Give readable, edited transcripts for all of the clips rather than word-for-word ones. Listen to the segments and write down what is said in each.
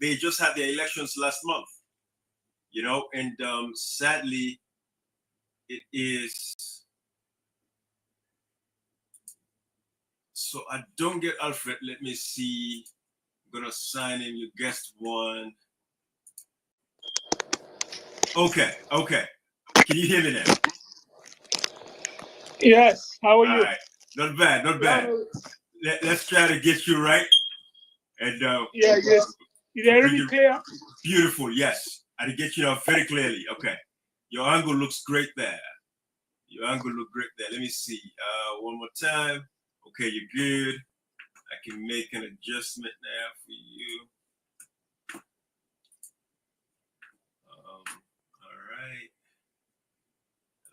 they just had their elections last month, you know, and sadly, it is. So I don't get Alfred. Let me see. I'm gonna sign in. You guessed one. Okay. Can you hear me now? Yes. How are you? All right. Not bad. Let's try to get you right. And yes. Is everything clear? Beautiful. Yes. I did get you out very clearly. Okay. Your angle looks great there. Let me see. One more time. Okay, you're good. I can make an adjustment now for you. All right.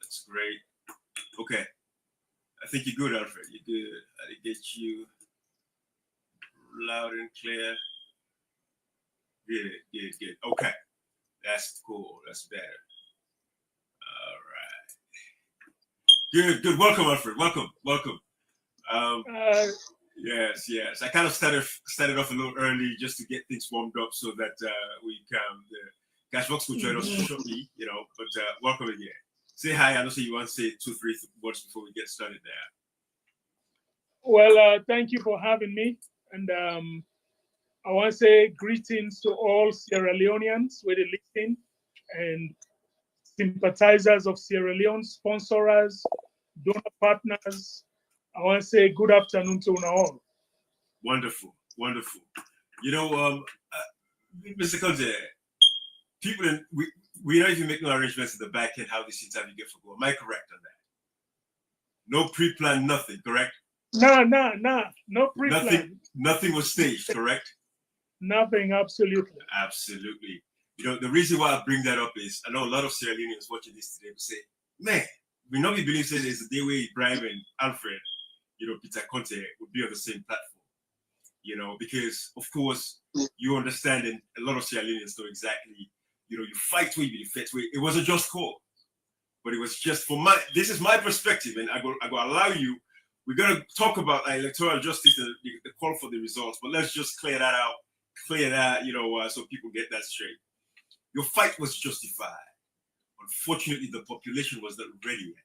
That's great. Okay. I think you're good, Alfred. You're good. I did get you loud and clear. Good. Okay. That's cool. That's better. All right. Good. Welcome, Alfred. Welcome. Yes. I kind of started off a little early just to get things warmed up so that we can. Cash Box will join us shortly, you know. But welcome again. Say hi. I know you want to say 2-3 words before we get started there. Well, thank you for having me, and I want to say greetings to all Sierra Leoneans with a listening and sympathizers of Sierra Leone, sponsors, donor partners. I want to say good afternoon to all. Wonderful. You know, Mr. Conteh, people we don't even make no arrangements in the back end how this interview gets to go. Am I correct on that? No pre-plan, nothing, correct? No pre-plan. Nothing was staged, correct? Nothing, absolutely. Absolutely. You know, the reason why I bring that up is I know a lot of Sierra Leoneans watching this today will say, man, we not be believing there's a day where Ibrahim and Alfred, you know, Peter Conteh would be on the same platform. You know, because of course you understand, and a lot of Sierra Leoneans know exactly, you know, you fight where you be defeat where. It was a just call. But it was just this is my perspective, and I go allow you. We're gonna talk about electoral justice and the call for the results, but let's just clear that, you know, so people get that straight. Your fight was justified. Unfortunately, the population was not ready yet.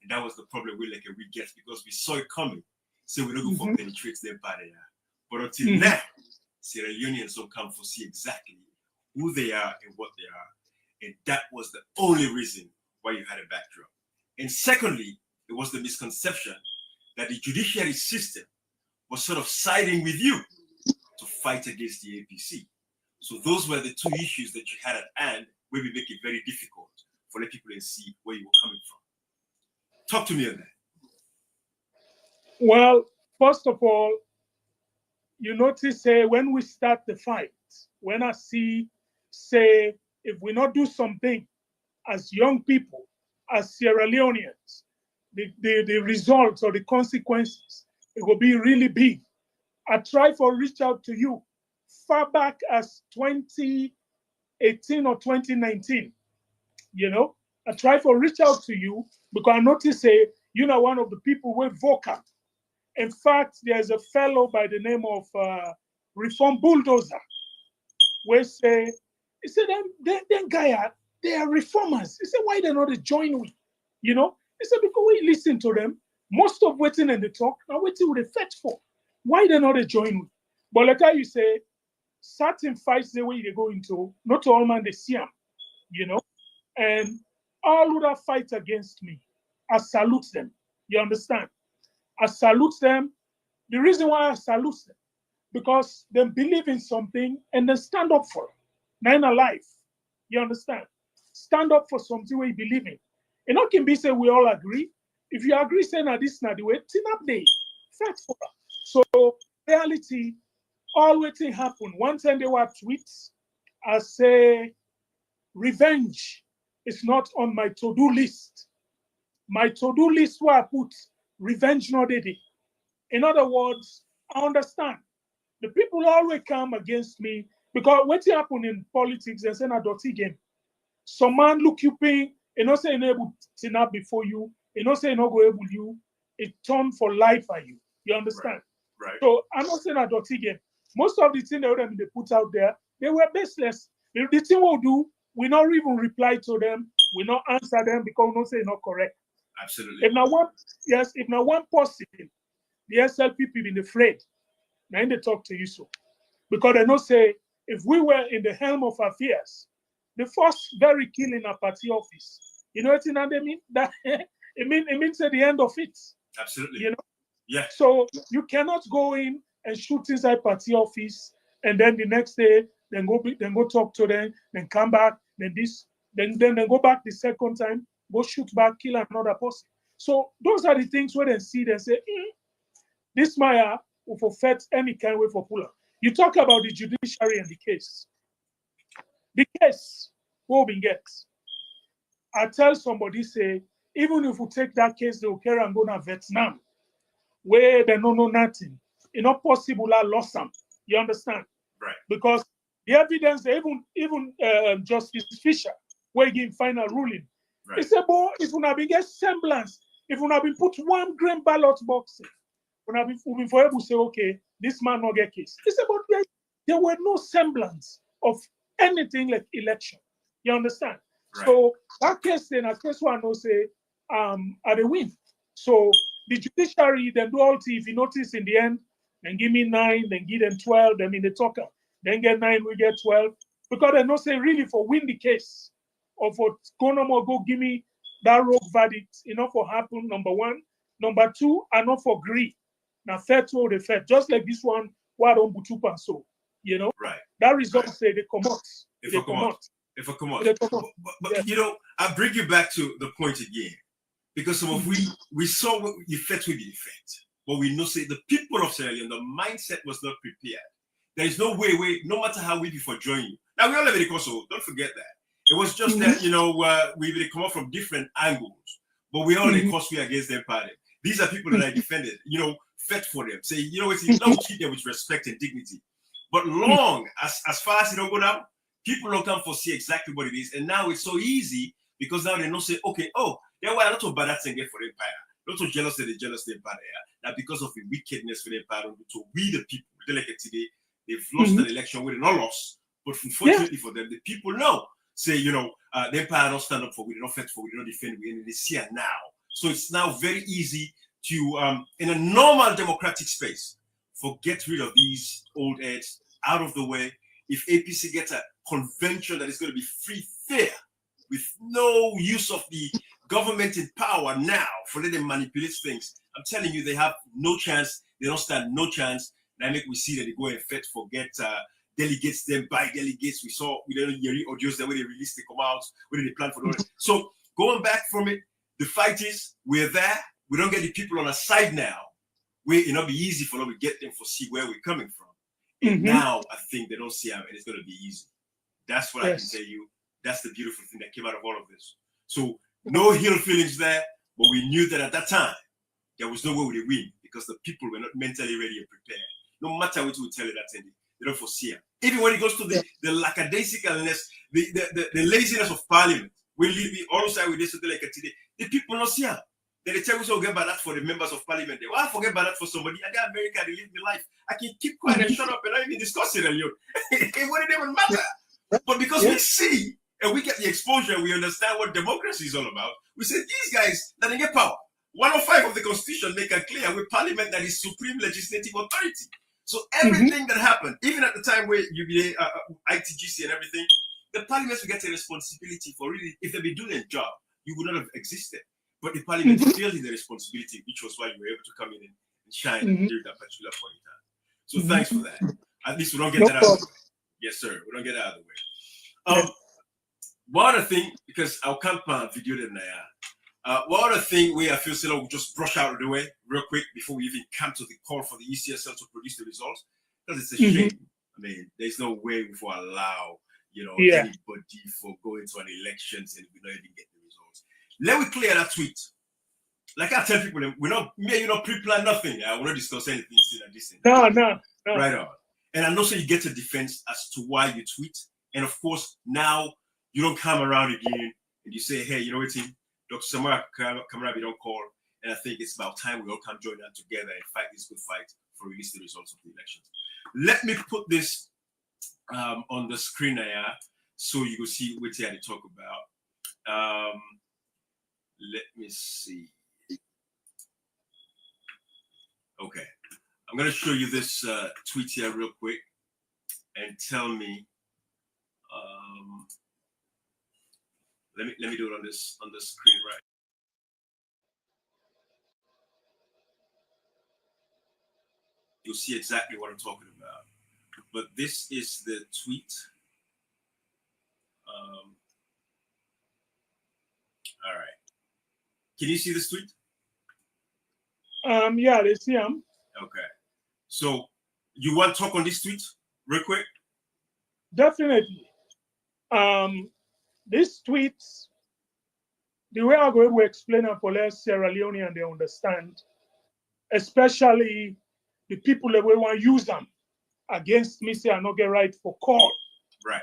And that was the problem we get because we saw it coming. So we don't go for penetrate their body. But until now, Sierra Leoneans don't come to see exactly who they are and what they are. And that was the only reason why you had a backdrop. And secondly, it was the misconception that the judiciary system was sort of siding with you to fight against the APC. So those were the two issues that you had at hand, where we make it very difficult for the people to see where you were coming from. Talk to me on that. Well, first of all, you notice when we start the fight, when I see, if we not do something as young people, as Sierra Leoneans, the results or the consequences, it will be really big. I try to reach out to you far back as 2018 or 2019. You know, I try to reach out to you because I notice you know one of the people who are vocal. In fact, there's a fellow by the name of Reform Bulldozer, where he said, them guy, they are reformers. He said, why they not join we? You know, he said, because we listen to them, most of waiting and they talk, now waiting with the fetch for. Why they not join we? But like you say, certain fights the way they go into, not all man they see them, you know, and all who that fight against me, I salute them. You understand? I salute them. The reason why I salute them, because they believe in something and they stand up for it. Nine alive. You understand? Stand up for something we believe in. And not can be say we all agree. If you agree, say now this not the way, tin up day. Fight for it. So reality, all waiting happen. One time they were tweets. I say revenge is not on my to-do list. My to-do list where I put revenge not day. In other words, I understand. The people always come against me because what happen in politics, they say a dirty game. Some man look you paying, and not say able to not before you, and not say not go able you, it turn for life for you. You understand? Right. So I'm not saying a dirty game. Most of the things that they put out there, They were baseless. The thing we'll do, we not even reply to them, we not answer them because we not say not correct. Absolutely. If now one person, the Ecsl people been afraid, now they talk to you so. Because they know say, if we were in the helm of affairs, the first very killing a party office, you know what they mean? That it means at the end of it. Absolutely. You know? Yeah. So you cannot go in and shoot inside party office, and then the next day, then go talk to them, then come back, then go back the second time, go shoot back, kill another person. So those are the things where they see, they say, this Maya will forfeit any kind of way for puller. You talk about the judiciary and the case. The case, what we get. I tell somebody, say, even if we take that case, they will carry and go to Vietnam, where they don't know nothing. It's not possible I lost them. You understand? Right. Because the evidence, even Justice Fisher, where he gave final ruling, right. He said, boy, if we have been get semblance, if we have been put 1 gram ballot box, we have been for able to say, okay, this man not get case. He said, but there were no semblance of anything like election. You understand? Right. So that case then, as case one will say, are the win. So the judiciary then do all if you notice in the end, then give me 9, then give them 12, then in the talker, then get 9, we get 12. Because they not say really for win the case or for go give me that rogue verdict, enough for happen, number 1. Number 2, and not for agree. Now fair to the fair, just like this one, why don't Butupa so, you know? Right. That result say they come out. If I come out. But yeah. You know, I bring you back to the point again. Because some of we saw what the effect will be effect. But we know say the people of Sierra Leone, the mindset was not prepared. There is no way, no matter how we before join you. Now we all have a so don't forget that. It was just that, you know, we will come up from different angles, but we all because we against their party. These are people that I defended, you know, fought for them. Say, you know, it's don't treat them with respect and dignity. But long as far as it don't go down, people don't come for see exactly what it is. And now it's so easy because now they know say, okay, there were a lot of bad things for the empire. Not so jealous that they jealous the empire. Now because of the wickedness for the empire, to we the people, like today, they've lost an election with no loss. But unfortunately for them, the people know. Say, you know, the empire don't stand up for, we don't fight for, we don't defend, we and they see it now. So it's now very easy to, in a normal democratic space, get rid of these old heads out of the way. If APC gets a convention that is going to be free, fair, with no use of the government in power now for letting them manipulate things, I'm telling you, they have no chance. They don't stand no chance. Now make we see that they go and forget delegates, them by delegates. We saw with the audios that when they released, they come out, when they plan for the So going back from it, the fight is we're there. We don't get the people on our side now. It'll not be easy for them to get them for see where we're coming from. And now I think they don't see how and it's going to be easy. That's what I can tell you. That's the beautiful thing that came out of all of this. So no ill feelings there, but we knew that at that time there was no way we would win because the people were not mentally ready and prepared. No matter what we tell you that thing, they don't foresee it. Even when it goes to the lackadaisicalness, the laziness of parliament, we all side with this like today. The people not see it. They tell us, forget about that for the members of parliament. Why forget about that for somebody? I got America, they live my life. I can keep quiet and shut up and not even discuss it alone. It wouldn't even matter. But because we see and we get the exposure, we understand what democracy is all about. We say, these guys, that they get power. 105 of the Constitution make it clear with parliament that is supreme legislative authority. So everything that happened, even at the time where UBA, ITGC and everything, the parliaments will get a responsibility for really, if they be doing a job, you would not have existed. But the parliament failed in the responsibility, which was why you were able to come in and shine during that particular point in time. So thanks for that. At least we don't get that out of the way. Yes, sir. We don't get that out of the way. One other thing, because our campaign video in there, one other thing where I feel so we'll just brush out of the way real quick before we even come to the call for the ECSL to produce the results, because it's a shame. I mean, there's no way we will allow, you know, anybody for going to an elections and we don't even get the results. Let me clear that tweet. Like I tell people, we're not, you know, pre-plan nothing. I will not discuss anything. No. Right on. And I know so you get a defense as to why you tweet. And of course, now you don't come around again and you say, hey, you know what, Dr. Samara Kamarabi don't call. And I think it's about time we all come join together and fight this good fight for release the results of the elections. Let me put this on the screen here, so you can see what they talk about. Let me see. Okay, I'm gonna show you this tweet here real quick, and tell me. Let me do it on the screen, right? You'll see exactly what I'm talking about. But this is the tweet. All right. Can you see this tweet? Yeah, they see him. Okay. So you want to talk on this tweet real quick? Definitely. These tweets, the way I'm going to explain it for Sierra Leone and they understand, especially the people that we want to use them against me, say I not get right for court, right?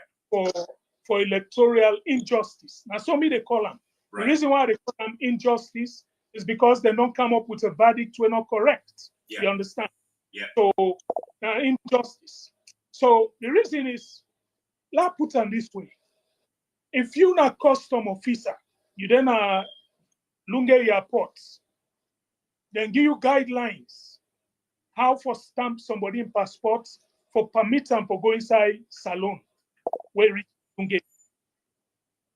For electoral injustice. Now, some they call them. Right. The reason why they call them injustice is because they don't come up with a verdict we're not correct. Yeah. You understand? Yeah. So injustice. So the reason is, let's put them this way. If you're not custom officer, you then Lunge airports, then give you guidelines how for stamp somebody in passports for permit them for go inside salon where reach Lunge.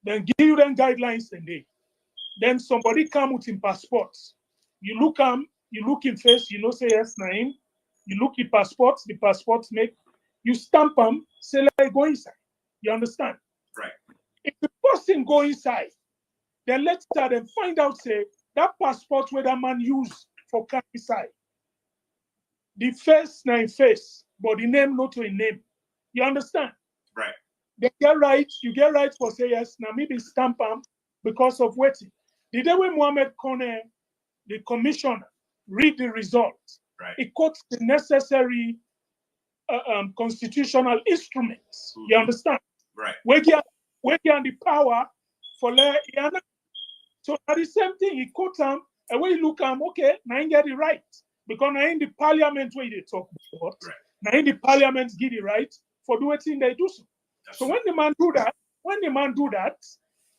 Then give you them guidelines and then somebody come with in passports. You look in face, you know say yes name. You look at passports, the passports make you stamp them, say like go inside. You understand? Right. If the person go inside, then let's start and find out, say, that passport where that man use for come inside. The face name face, but the name not to a name. You understand? Right. They get right, you get right for say yes, now maybe stamp them because of waiting. The day when Mohamed Conteh, the commissioner, read the results, right. It quotes the necessary constitutional instruments. You understand? Right. We get the power for Yana. So at the same thing, he quotes them, and when you look at them, okay, now you get it right. Because now in the parliament where they talk about, right. Now in the parliament get it right for doing thing they do so. Absolutely. So when the man do that,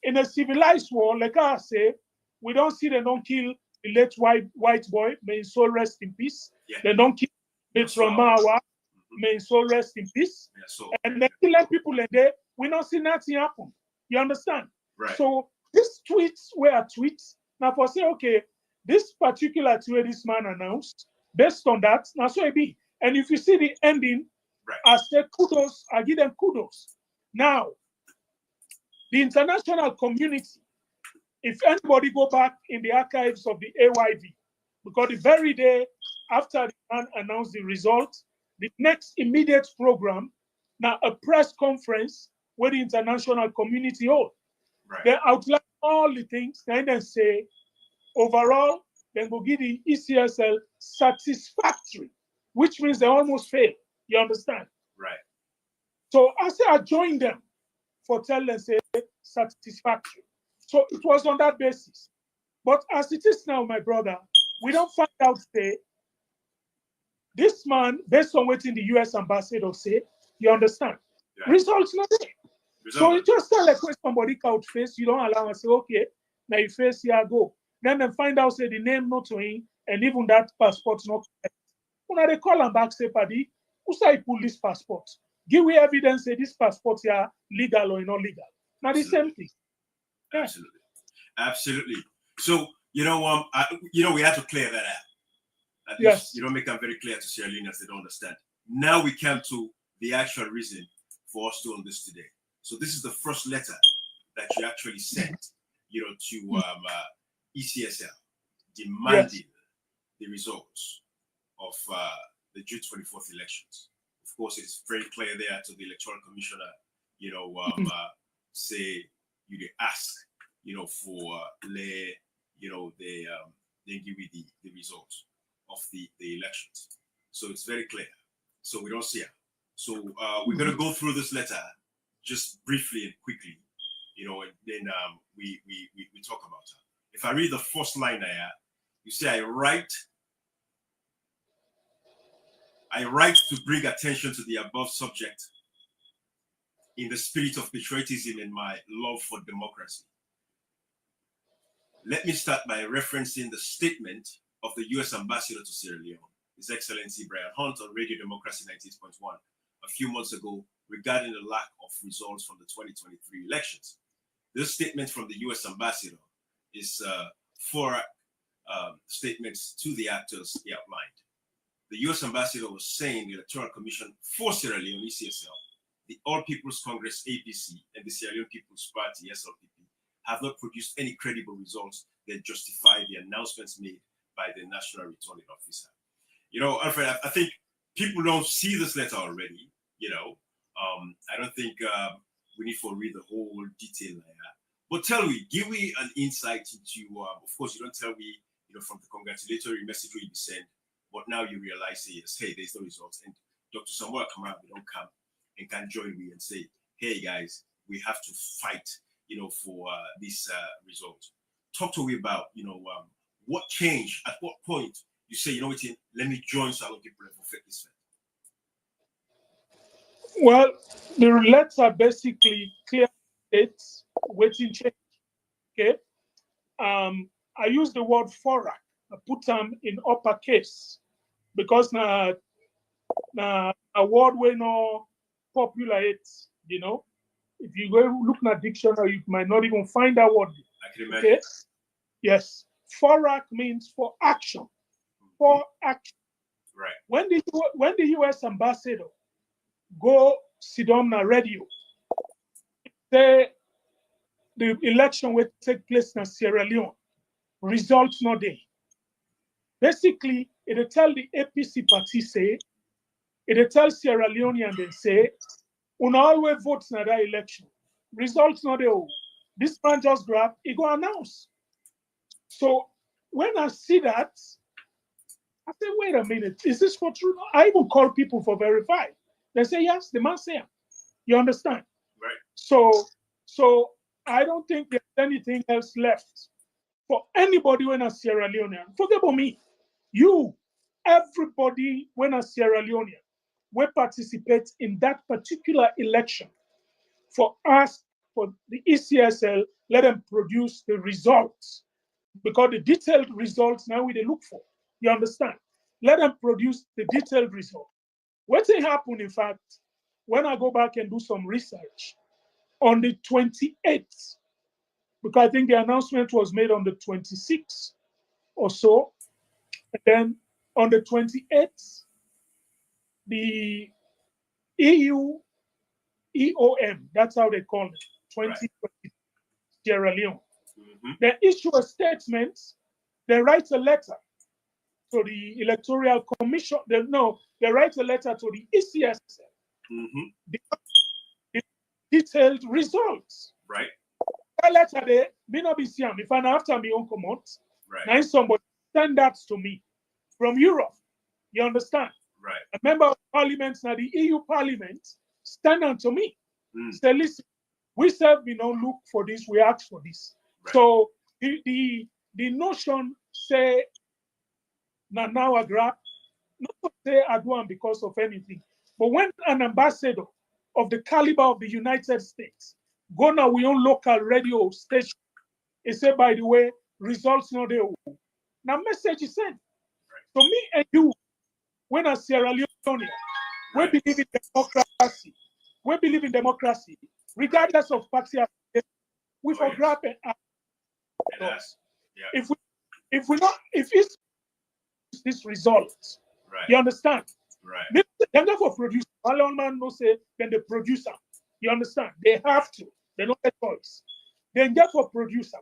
in a civilized world, like I say, we don't see they don't kill the late white boy, may his soul rest in peace. Yeah. They don't kill the Traumawa, may his soul rest in peace. Yeah, so, and they kill people in there, we don't see nothing happen. You understand? Right. So these tweets were tweets. Now for say, okay, this particular tweet this man announced, based on that, now so it be. And if you see the ending, right. I say kudos, I give them kudos. Now, the international community, if anybody go back in the archives of the AYV, because the very day after the man announced the result, the next immediate program, now a press conference where the international community hold. Right. They outline all the things, and then say, overall, then go give the ECSL satisfactory, which means they almost failed. You understand? Right. So I say I joined them for telling them say satisfactory. So it was on that basis. But as it is now, my brother, we don't find out say this man, based on what in the US ambassador say, you understand? Yeah. Results not there. So it just tell like when somebody couch face, you don't allow and say, okay, now you face here go. Then they find out say the name not to him, and even that passport not correct. When they call them back, say, Paddy, who say pull this passport? Give me evidence say this passport here legal or not legal. Now the same thing. Yeah. Absolutely. Absolutely. So we have to clear that out. At least, you don't make that very clear to Sierra Leoneans, they don't understand. Now we come to the actual reason for us doing this today. So this is the first letter that you actually sent, to ECSL, demanding the results of the June 24th elections. Of course, it's very clear there to the Electoral Commissioner, say you ask, for they give you the results of the elections. So it's very clear. So we don't see it. So we're going to go through this letter just briefly and quickly, and then we talk about it. If I read the first line there, you say, I write to bring attention to the above subject in the spirit of patriotism and my love for democracy. Let me start by referencing the statement of the U.S. Ambassador to Sierra Leone, His Excellency Brian Hunt, on Radio Democracy 98.1 a few months ago regarding the lack of results from the 2023 elections. This statement from the U.S. Ambassador is four statements to the actors he outlined. The U.S. Ambassador was saying the Electoral Commission for Sierra Leone, ECSL, the All People's Congress, APC, and the Sierra Leone People's Party, SLPP, have not produced any credible results that justify the announcements made by the National Returning Officer. You know, Alfred, I think people don't see this letter already, you know. I don't think we need to read the whole detail there. But give me an insight into, of course, you don't tell me, you know, from the congratulatory message you send, but now you realize, yes, hey, there's no results. And Dr. Samuel come out, they don't come and can join me and say, hey, guys, we have to fight, you know, for this result. Talk to me about, you know, what changed, at what point you say, you know what, let me join Salon people for fit this. Well, the letter basically clear states waiting change. Okay. I use the word forak. I put them in uppercase because now a word we no popular it, you know. If you go look at dictionary, you might not even find that word. I can imagine. Okay. Yes. Forak means for action. For action. Right. When the US ambassador go sit on the radio, say the election will take place in Sierra Leone, results not there. Basically, it'll tell the APC party say, it'll tell Sierra Leonean they say, una always vote in that election. Results not there. This man just grab, he go announce. So when I see that, I say, wait a minute, is this for true? I even call people for verify. They say, yes, the man say. You understand? Right. So I don't think there's anything else left for anybody when a Sierra Leonean. Forget about me. You, everybody when a Sierra Leonean will participate in that particular election. For us, for the ECSL, let them produce the results. Because the detailed results now we they look for. You understand? Let them produce the detailed result. What will happen, in fact, when I go back and do some research on the 28th, because I think the announcement was made on the 26th or so, and then on the 28th, the EU EOM, that's how they call it, 2020 right. Sierra Leone. Mm-hmm. They issue a statement, they write a letter to the Electoral Commission. They write a letter to the ECSL. Mm-hmm. The detailed results. Right. That letter there, me not be seeing. If I after me on come out, right. Now somebody send that to me from Europe. You understand? Right. A member of parliament, now the EU Parliament, stand on to me. Say, listen, we said we don't look for this, we ask for this. Right. So the notion say now I grab, not say I do it because of anything. But when an ambassador of the caliber of the United States go now we own local radio station, it say, by the way, results not there. Now message is sent. Right. So me and you, when a Sierra Leone, right. we believe in democracy, regardless of party, we for grab and ask. Yeah. If it's this result, right. You understand? Right. They never produce. All man no say then the producer. You understand? They have to. They don't have choice. They get for producer.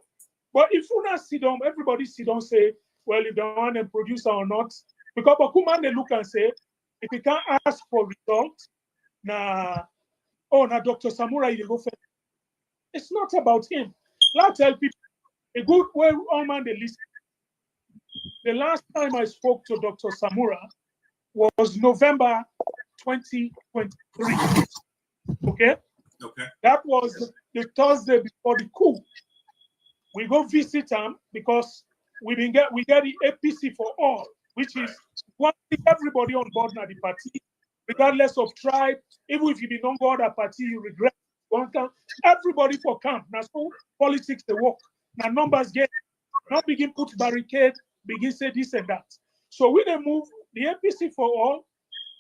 But if you not sit down, everybody sit down say, well, if they want a producer or not, because Bakuma they look and say, if you can't ask for result, now Dr. Samurai they go first. It's not about him. Let's tell people a good way all man they listen. The last time I spoke to Dr. Samura was November 2023. Okay? Okay. That was the Thursday before the coup. We go visit him because we get the APC for all, which is wanting everybody on board now the party, regardless of tribe. Even if you be non-God a party, you regret everybody for camp. Now, so politics they work. Now numbers get now begin put barricade, begin say this and that. So we then move the APC for all.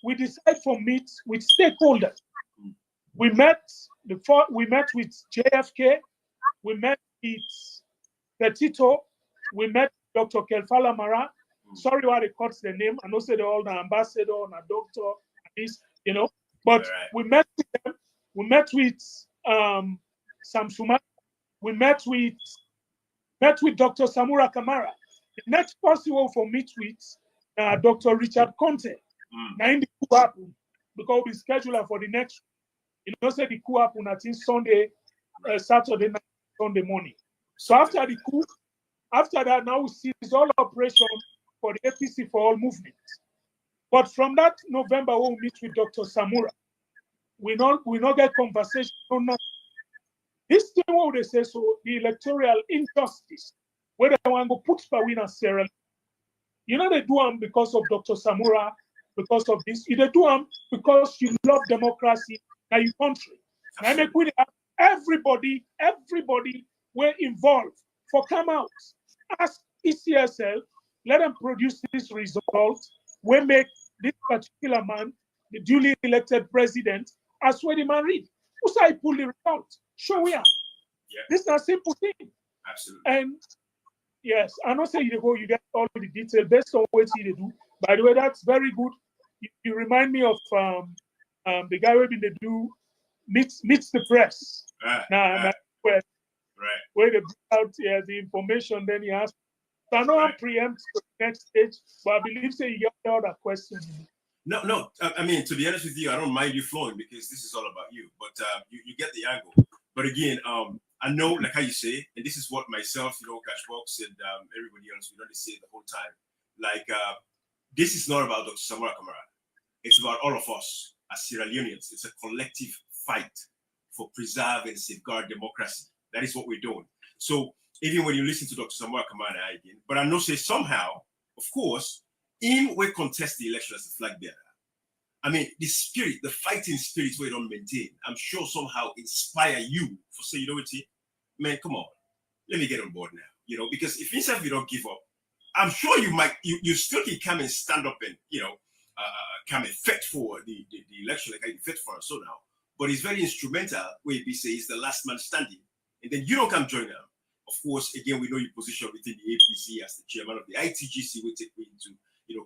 We decide for meet with stakeholders. We met with JFK. We met with Petito. We met Dr. Kelfala Mara. Sorry why they cut the name. I know say they're all the ambassador and a doctor, this, But we met with them. We met with Samsuma. We met with Dr. Samura Kamara. The next possible for meet with Dr. Richard Conteh. Now in the coup happen because we schedule for the next. Say the coup happen I think Saturday night, Sunday morning. So after the coup, after that now we see this all operation for the APC for all movement. But from that November when we meet with Dr. Samura, we not get conversation. This thing what they say so the electoral injustice, where they want to put Pawina Sierra. They do them because of Dr. Samura, because of this. They do them because you love democracy in your country. And I make everybody were involved for come out. Ask ECSL, let them produce this result. We make this particular man the duly elected president. As where the man read. Who say pull the result? Show we are. Yeah. This is a simple thing. Absolutely. And yes, I don't say you go, you get all the detail based on what you do. By the way, that's very good. You remind me of the guy who been the do meets the press. Where they bring out the information, then he asks. So I know I'm preempt to the next stage, but I believe say you get the other question. No. I mean, to be honest with you, I don't mind you flowing because this is all about you. But you get the angle. But again, I know, like how you say, and this is what myself, Cashbox and everybody else, we don't say the whole time. Like, this is not about Dr. Samura Kamara. It's about all of us as Sierra Leoneans. It's a collective fight for preserve and safeguard democracy. That is what we're doing. So even when you listen to Dr. Samura Kamara again, but I know say somehow, of course, in we contest the election as a flag bearer. I mean, the spirit, the fighting spirit we don't maintain, I'm sure somehow inspire you for say, man, come on, let me get on board now. Because if inside you don't give up, I'm sure you still can come and stand up and, come and fight for the election like I fight for so now. But it's very instrumental where we say it's the last man standing. And then you don't come join them. Of course, again, we know your position within the APC as the chairman of the ITGC, we take me into,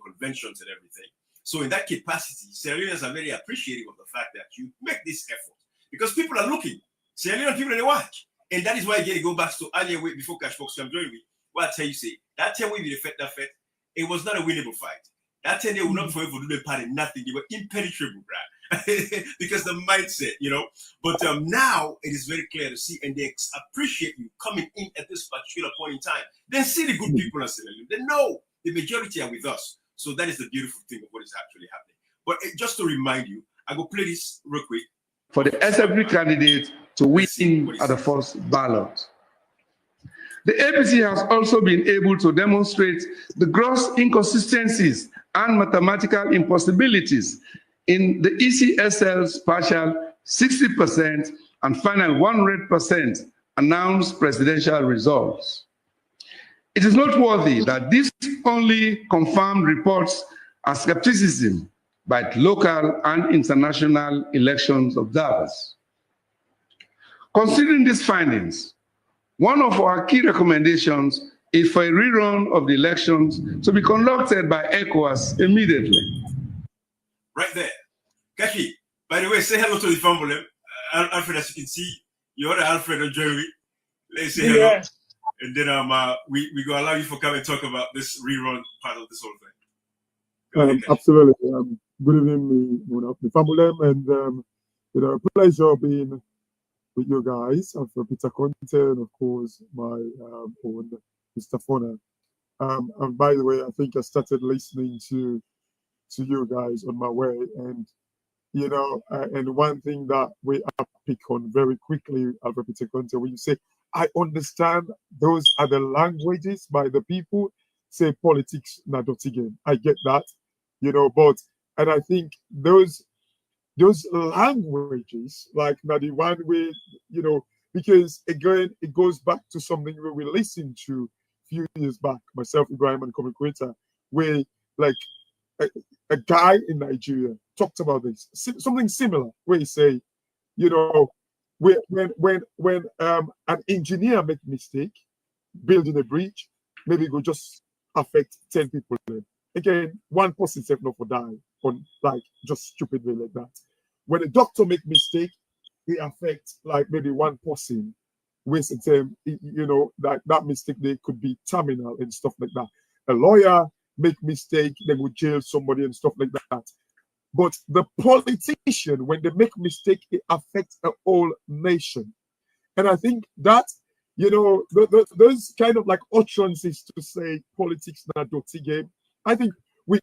conventions and everything. So in that capacity, Sierra Leoneans are very appreciative of the fact that you make this effort because people are looking. Sierra Leonean people, they watch. And that is why again, it go back to earlier way before Cashbox come join me. What I tell you, say, that time we fight that fight, it was not a winnable fight. That time they would not forever do the party, nothing. They were impenetrable, right? Because the mindset, But now it is very clear to see, and they appreciate you coming in at this particular point in time. Then see the good people in Sierra Leone. They know the majority are with us. So that is the beautiful thing of what is actually happening. But just to remind you, I go play this real quick. For the SFP candidate to win at the first ballot. The APC has also been able to demonstrate the gross inconsistencies and mathematical impossibilities in the ECSL's partial 60% and final 100% announced presidential results. It is noteworthy that this only confirmed reports are skepticism by local and international elections observers. Considering these findings, one of our key recommendations is for a rerun of the elections to be conducted by ECOWAS immediately. Right there. Kaki, by the way, say hello to the family. Alfred, as you can see, you are Alfred and Jerry. Let's say hello. Yeah. And then we go allow you for come and talk about this rerun part of this whole thing. Absolutely. Good evening, the family, and pleasure being with you guys. I'm for Peter Conteh, and of course my own Mr. Fona. And by the way, I think I started listening to you guys on my way, and and one thing that we pick on very quickly, Alfred Peter Conteh, when you say, I understand those are the languages by the people, say politics not again. I get that, but and I think those languages, like now the one way you know, because again, it goes back to something where we listened to a few years back, myself, Ibrahim, and Komon-Tok, where like a guy in Nigeria talked about this, something similar, where he say, you know, when an engineer make mistake building a bridge, maybe it will just affect 10 people. Again, one person said not for die on like just stupidly like that. When a doctor make mistake, it affects like maybe one person, wasting time, you know, that mistake they could be terminal and stuff like that. A lawyer make mistake, they would jail somebody and stuff like that. But the politician, when they make mistake, it affects a whole nation. And I think that, you know, those kind of like utterances to say politics not a dirty game, I think we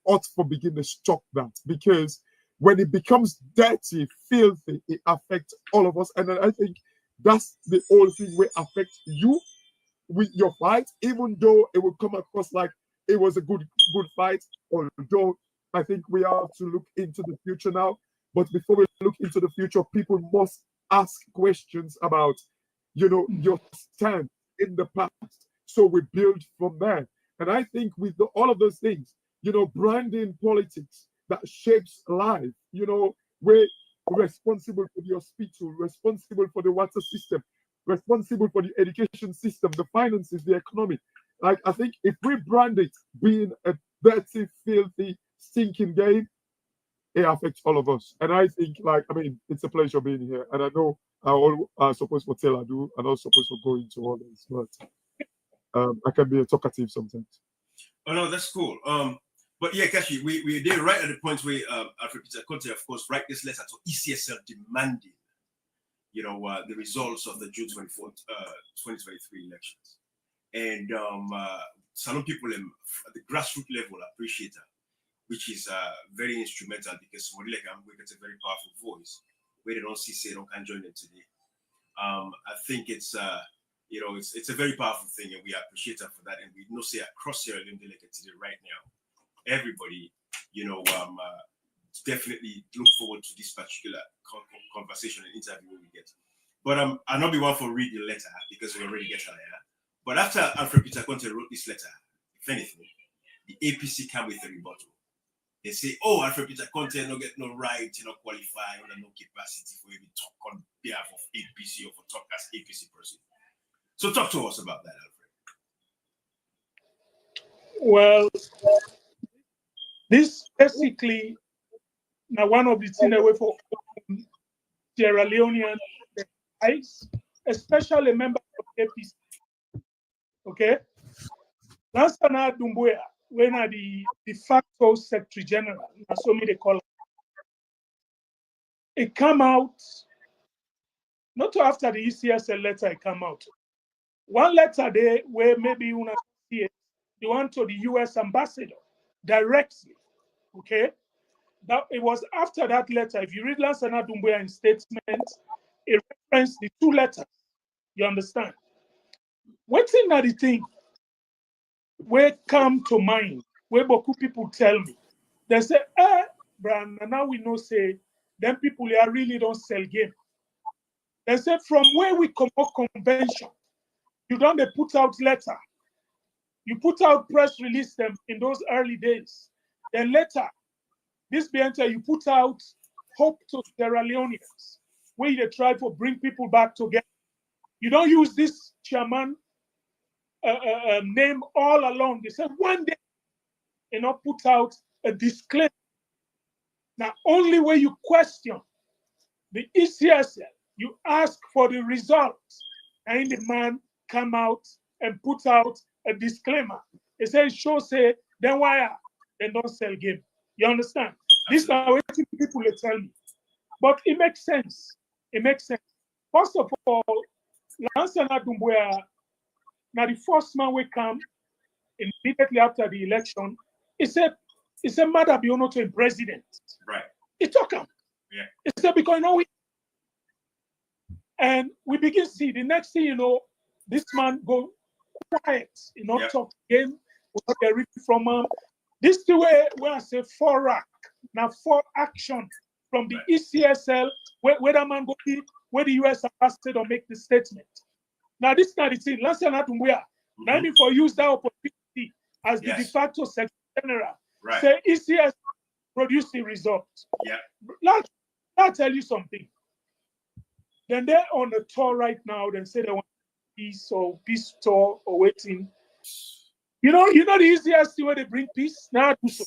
ought to begin to stop that, because when it becomes dirty, filthy, it affects all of us. And then I think that's the whole thing will affect you with your fight, even though it will come across like it was a good fight, although I think we have to look into the future now. But before we look into the future, people must ask questions about, you know, your stand in the past. So we build from there. And I think with all of those things, you know, branding politics that shapes life, you know, we're responsible for the hospital, responsible for the water system, responsible for the education system, the finances, the economy. Like, I think if we brand it being a dirty, filthy, stinking game, it affects all of us. And I think, like, I mean, it's a pleasure being here. And I know I'm supposed to tell I do, and I'm supposed to go into all this, but I can be a talkative sometimes. Oh no, that's cool. But yeah, Kashi, we did right at the point where Alfred Peter Conteh, of course, write this letter to ECSL demanding, you know, the results of the June 24th, 2023 elections. And some people at the grassroots level appreciate that, which is very instrumental, because somebody like I'm a very powerful voice where they don't see say don't can join them today. I think it's you know, it's a very powerful thing, and we appreciate her for that. And we know say across Sierra Leone delegate today right now, everybody, you know, definitely look forward to this particular conversation and interview we get. But I'll not be one for read the letter because we already get her there. But after Alfred Peter Conteh wrote this letter, if anything, the APC came with a rebuttal. They say, oh, Alfred Peter Conteh no get no right, you know, qualify, or no capacity for even talk on behalf of APC or for talk as APC person. So talk to us about that, Alfred. Well, this basically now one of the things away for Sierra Leonean guys, especially members of APC. Okay, Lansana Doumbouya, when are the de facto Secretary General, that's what they call it. It come out not after the ECSL letter. It come out one letter there where maybe you want to see it. You want to the U.S. ambassador directly. Okay, that it was after that letter. If you read Lansana Doumbouya's statement, it referenced the two letters. You understand? What's in that thing where come to mind, where beaucoup people tell me, they say, Brian, now we know say, them people here really don't sell game. They say from where we come up convention, you don't put out letter. You put out press release them in those early days. Then later, this enter you put out hope to Sierra Leoneans, where they try to bring people back together. You don't use this chairman name all along. They said one day, you know, put out a disclaimer. Now, only when you question the ECSL, you ask for the results, and the man come out and put out a disclaimer. They say, show say, then why they don't sell game? You understand? This is what people tell me. But it makes sense. It makes sense. First of all, Lansana Doumbouya, now the first man will come immediately after the election. He said, Mother be honored to a president. Right. He took him. Yeah. He said, because you know, and we begin to see the next thing you know, this man go quiet, you know, talk again, we not get rid from him. This is the way where I say for rack, now for action from the ECSL, where that man go be where the US ambassador make the statement. Now, this is not the thing. Last year, not Now, if I use that opportunity as the de facto Secretary General, say ECS produce the results. Yeah. I'll tell you something. Then they're on a tour right now. They say they want peace tour or waiting. You know the easiest way they bring peace? Now do so.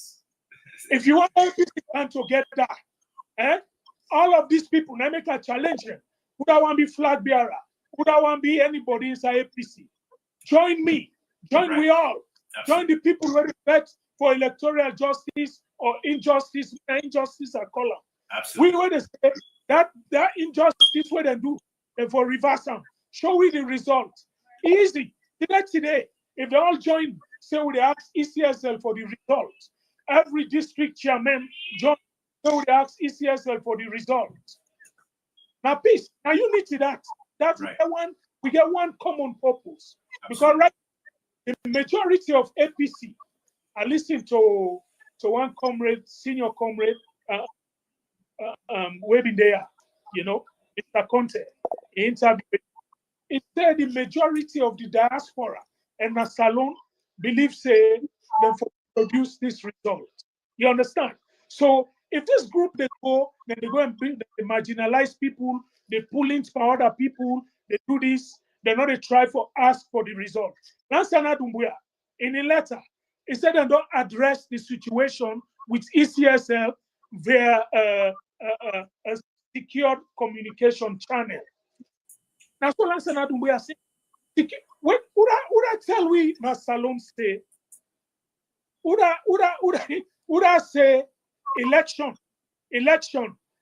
If you want peace to get that, all of these people, now make a challenge them. Who don't want to be flag bearer? Who don't want to be anybody inside APC? Join me. Join we all. Join the people who respect for electoral justice or injustice are color. Absolutely. We want to say that injustice what they do and for reverse them. Show we the result. Easy. Today, if they all join, say we ask ECSL for the result. Every district chairman join, so we ask ECSL for the result. Now peace. Now unity that's right. We get one common purpose. Absolutely. Because the majority of APC, I listened to one comrade, senior comrade, waiting there, Mr. Conteh, he interviewed. He said the majority of the diaspora and the salon believe say they produce this result. You understand? So if this group they go, then they go and bring the marginalized people, they pull in for other people, they do this, they not they try for ask for the result. Lansana Doumbouya, in a letter, he said they don't address the situation with ECSL via a secured communication channel. That's what Lansana Doumbouya said. Would I tell we na salon say? Would I say election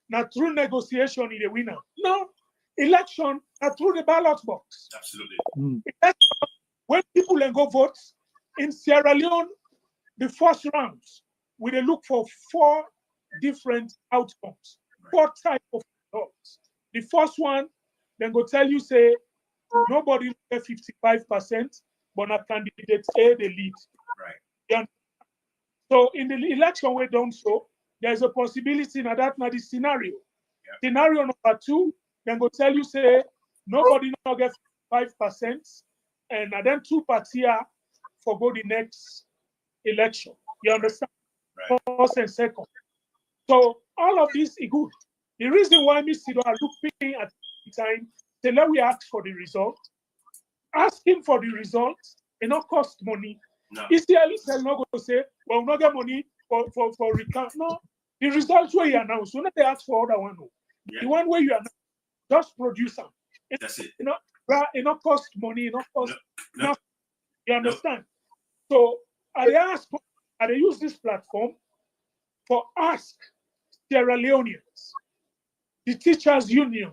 not through negotiation in the winner? No, election not through the ballot box. Absolutely. When people then go vote in Sierra Leone, the first round, we they look for 4 different outcomes, 4 types of results. The first one, then go tell you say nobody get 55%, but a candidate A the lead. Right. Yeah. So in the election we don't so, there's a possibility now that not the scenario. Yeah. Scenario number 2, then go tell you say nobody not get 5%, and then 2 parties for go the next election. You understand? Right. First and second. So all of this is good. The reason why me sit down looking at the time, say let we ask for the result. Asking for the result, it not cost money. No. ECL not going to say, well, we not get money for recount. No, the results where you announce, we not they ask for other one. No. Yeah. The one where you announce, just produce them. That's it. It not cost money, it not cost no. You understand? So I use this platform for ask Sierra Leoneans, the teachers union,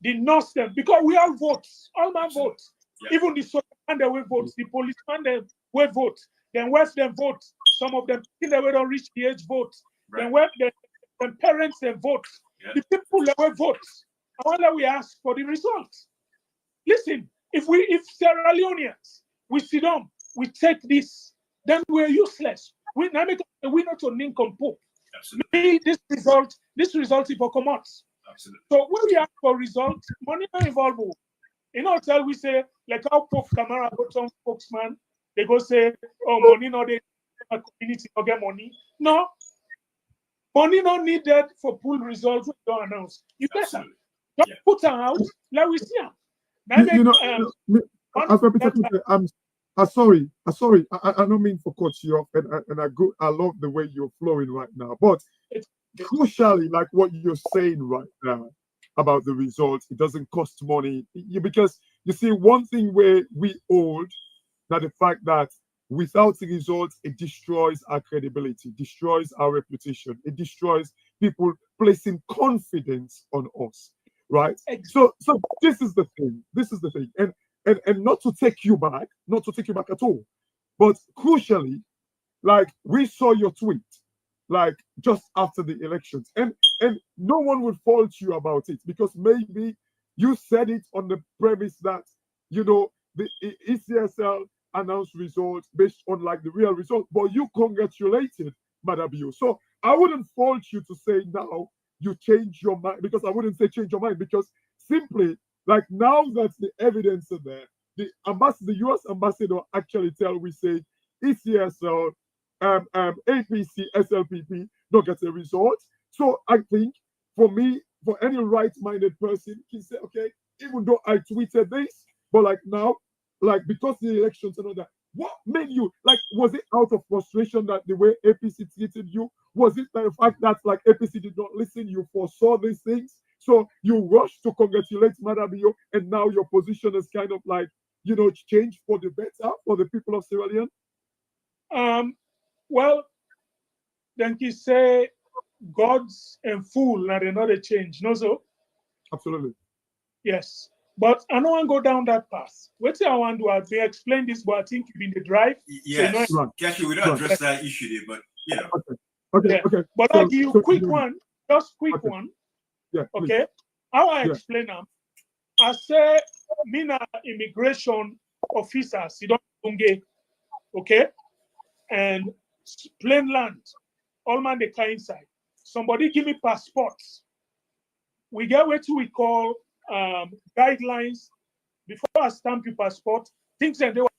the nurse them, because we all vote, all my votes. Yeah. Even the soldier they will vote, the policeman they will vote, then West them vote. Some of them in the way don't reach the age vote. Right. Then West the parents they vote. Yeah. The people that will vote. I wonder we ask for the results. Listen, if Sierra Leoneans we sit down, we take this, then we're useless. We not to nincompoop. Absolutely. This result is for commerce. Absolutely. So when we ask for results, money not involved. Tell we say, like how Pope Camara got some spokesman, they go say, oh, money not there, community not get money. No. Money not needed for pool results we don't announce. You better just put them out, let we see them. I'm sorry. I don't mean to cut you off, and I love the way you're flowing right now. But crucially, like what you're saying right now about the results, it doesn't cost money. Because you see, one thing where we hold that the fact that without the results, it destroys our credibility, destroys our reputation, it destroys people placing confidence on us, right? So this is the thing. And not to take you back at all, but crucially, like we saw your tweet, like just after the elections, and no one would fault you about it because maybe you said it on the premise that the ECSL announced results based on like the real result, but you congratulated Madabio. So I wouldn't fault you to say now you change your mind, because I wouldn't say change your mind, because simply like now that the evidence is there, the US ambassador actually tell we say ECSL, APC, SLPP don't get a result. So I think for me, for any right-minded person, can say, okay, even though I tweeted this, but like now, like because the elections and all that, what made you like? Was it out of frustration that the way APC treated you? Was it the fact that like APC did not listen? You foresaw these things, so you rushed to congratulate Madabio, and now your position is kind of like changed for the better for the people of Sierra Leone. Well, then he say gods and fool now they not a change, no so? Absolutely. Yes. But I don't want to go down that path. What I want to do, I explain this, but I think you've been the drive. Yes. So Actually, we don't address that issue there, but Okay. But I'll give you a quick one, just quick one. Yeah. Okay. Please. How I explain them. I say, Mina immigration officers, you don't get, okay? And plain land, all man they come inside. Somebody give me passports. We get what we call guidelines before I stamp your passport, things that they will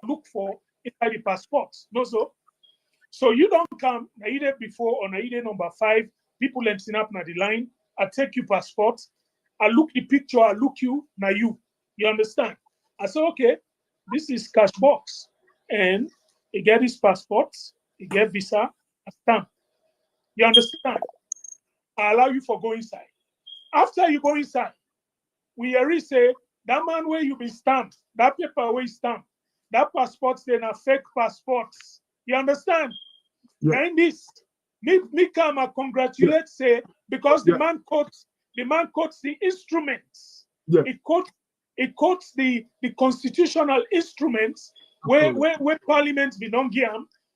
look for inside the passports. No, so you don't come na either before or na either number 5, people emptying up na the line. I take your passport, I look the picture, I look you, na you. You understand? I say, okay, this is cash box. And you get his passports, you get visa, a stamp. You understand? I allow you for go inside. After you go inside, we already say that man where you be stamped, that paper where you stamp, that passports then are fake passports. You understand? Yeah. And this, me come and congratulate say because the man quotes the instruments. Yeah. It quotes the constitutional instruments where Parliament be non give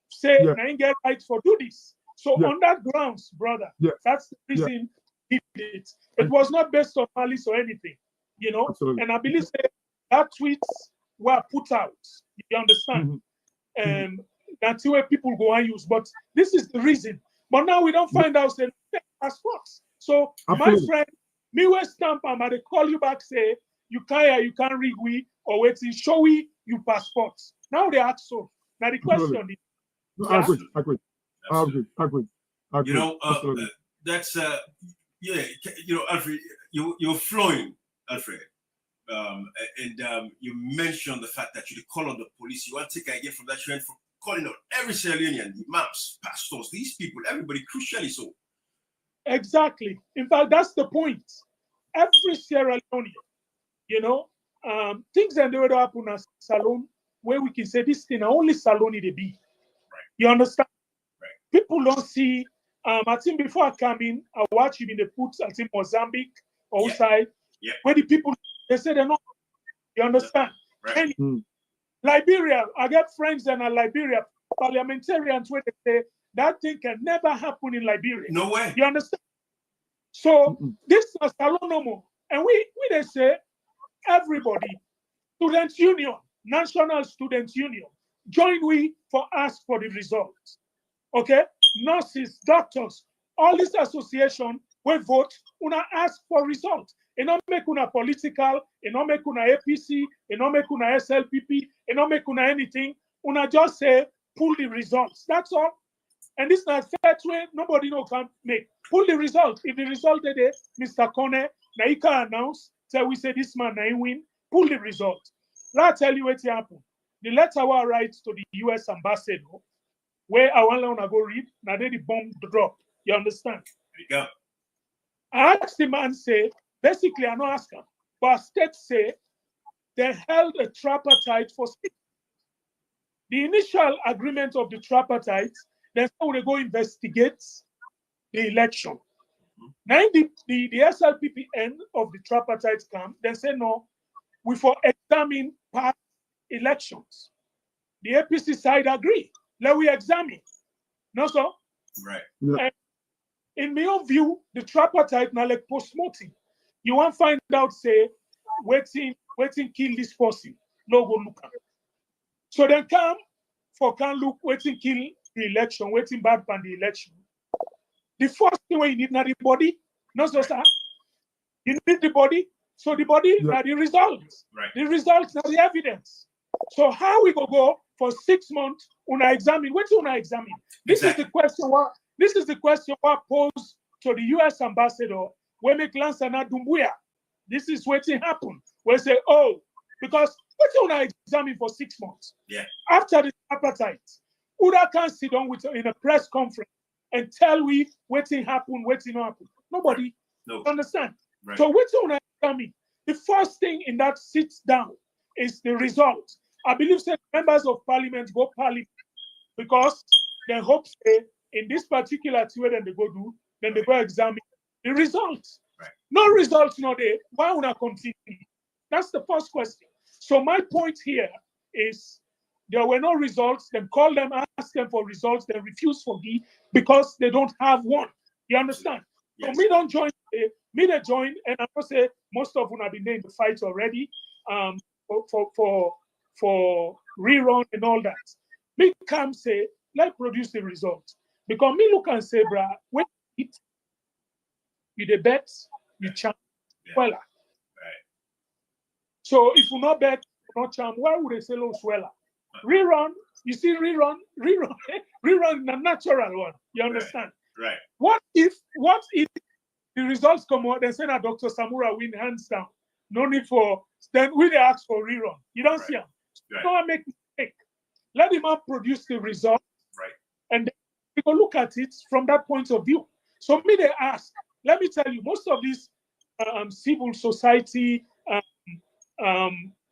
say na get right for do this. So on that grounds, brother, that's the reason he did it. It was not based on malice or anything, Absolutely. And I believe that tweets were put out. You understand? That's where people go and use. But this is the reason. But now we don't find out say passports. So Absolutely. my friend, me will stamp and they call you back say you can't read we or wait to show we you passports. Now they ask so. Now the question is. No, I agree. That's Alfred, you're flowing, Alfred. And you mentioned the fact that you call on the police. You want to take again from that trend from calling on every Sierra Leonean, the imams, pastors, these people, everybody, crucially so. Exactly. In fact, that's the point. Every Sierra Leonean, things that they would happen as salon where we can say this thing only salon it be. Right. You understand? Right. People don't see. I think before I come in, I watch you in the put. I think Mozambique outside. Yeah. Where the people they say they're not. You understand? Right. And Liberia, I get friends in Liberia, parliamentarians where they say that thing can never happen in Liberia. No way. You understand? So this is salon no more. And we they say everybody, student union, national student union, join we for ask for the results. Okay? Nurses, doctors, all this association we vote, una ask for results. It not make una political, it not make una APC, it not make una SLPP, it not make una anything. Una just say pull the results. That's all. And this is not fair way. Nobody can make. Pull the result. If the result today, Mr. Conteh, now he can announce, say we say this man now he win. Pull the result. Let I tell you what happened. The letter was write to the US ambassador, where I want to go read. Now they the bomb drop. You understand? There you go. I asked the man say. Basically, I don't ask him, but state say they held a tripartite for 6 months. The initial agreement of the tripartite, then so they go investigate the election. Now the SLPP end of the tripartite camp, then say no, we for examine past elections. The APC side agree. Let we examine. No, so? Right. Yeah. In my own view, the tripartite now like post-mortem. You want to find out, say, waiting, kill this person. No go look at. So then can look, waiting, kill the election, waiting bad pan the election. The first thing you need not the body, no, sir. You need the body, So the body, Yeah. now the results. Right. The results, now the evidence. So how we go for 6 months, una examine? What una examine? This Exactly. is the question. This is the question what posed to the U.S. ambassador when we glance at Dumbuya. This is what happened. We say, oh, because what una examine for 6 months? Yeah. After the tripartite, Uda can sit down with in a press conference and tell we what happened, what not happen. Nobody understand. Right. So what una examine? The first thing in that sits down is the result. I believe that members of parliament go parliament because they hope say in this particular way that they go do, then they go examine the results. Right. No results, no there. Why would I continue? That's the first question. So my point here is there were no results. Then call them, ask them for results. They refuse for me because they don't have one. You understand? Yes. So me don't join. Me they join, and I must say most of them have been in the fight already. For rerun and all that. Me come say, let's produce the result. Because me look and say, bruh, when you eat, you the bet, you champ, well. Right. So if you not bet, you not champ, why would they say low swella? Rerun, you see rerun is a natural one. You understand? Right. What if the results come out and say that Dr. Samura win hands down? No need for, then we ask for rerun. You don't see him. Right. Don't make mistake. Let him produce the result. Right. And then we go look at it from that point of view. So me they ask, let me tell you, most of these civil society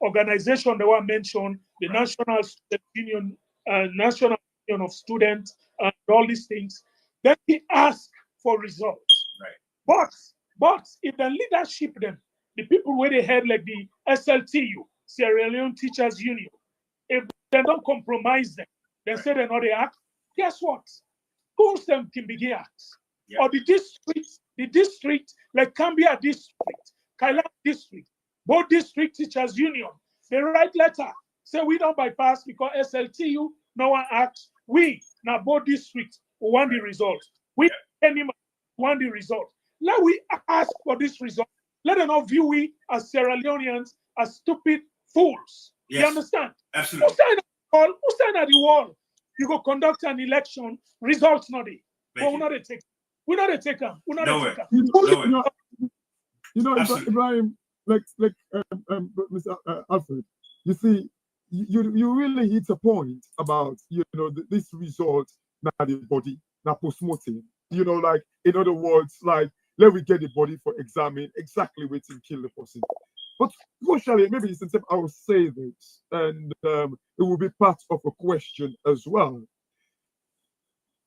organization that were mentioned, the National Student Union, National Union of Students, and all these things, then he ask for results. Right. But if the leadership them, the people where they had like the SLTU, Sierra Leone Teachers Union, if they don't compromise them, they say they're not the act, guess what? Schools them can be the acts. Yeah. Or the district, like Cambia district, Kailan district, both district teachers union, they write letter, say we don't bypass because SLTU, no one acts. We, now both districts, want the result. We want the result. Let we ask for this result. Let them not view we as Sierra Leoneans as stupid fools. Yes. You understand? Absolutely. Who stand at the wall? You go conduct an election, results not it. But we're not a take. We're not a taker. We're not a taker. You know, Ibrahim, like Mr. Alfred, you see, you really hit a point about, you know, this result, not the body, not post-mortem. You know, like, in other words, like, let we get the body for examine exactly what to kill the person. But crucially, maybe since I will say this, and it will be part of a question as well.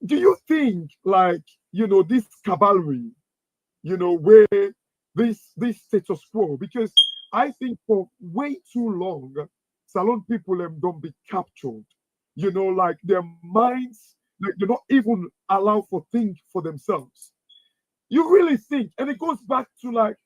Do you think, like, you know, this cavalry, you know, where this status quo, because I think for way too long, Salon people don't be captured, you know, like their minds, like they're not even allowed for think for themselves. You really think, and it goes back to like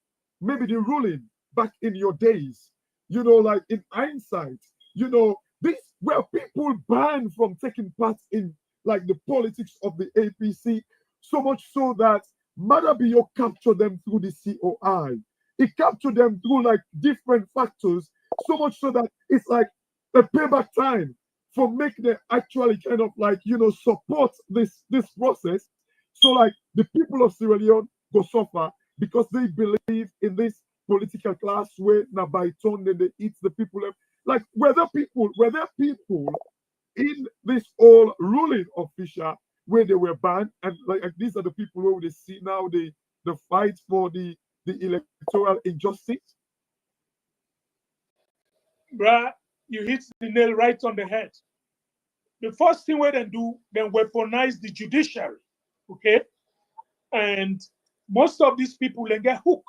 maybe the ruling back in your days, you know, like in hindsight, you know, this where people banned from taking part in like the politics of the APC, so much so that Madabio captured them through the COI. It captured them through like different factors, so much so that it's like a payback time for making them actually kind of like, you know, support this process. So like the people of Sierra Leone go suffer because they believe in this political class where now by turn then they eat the people. Like were there people in this all ruling official where they were banned, and like these are the people who they see now the fight for the electoral injustice. Bruh, you hit the nail right on the head. The first thing we then do, then weaponize the judiciary, okay? And most of these people then get hooked.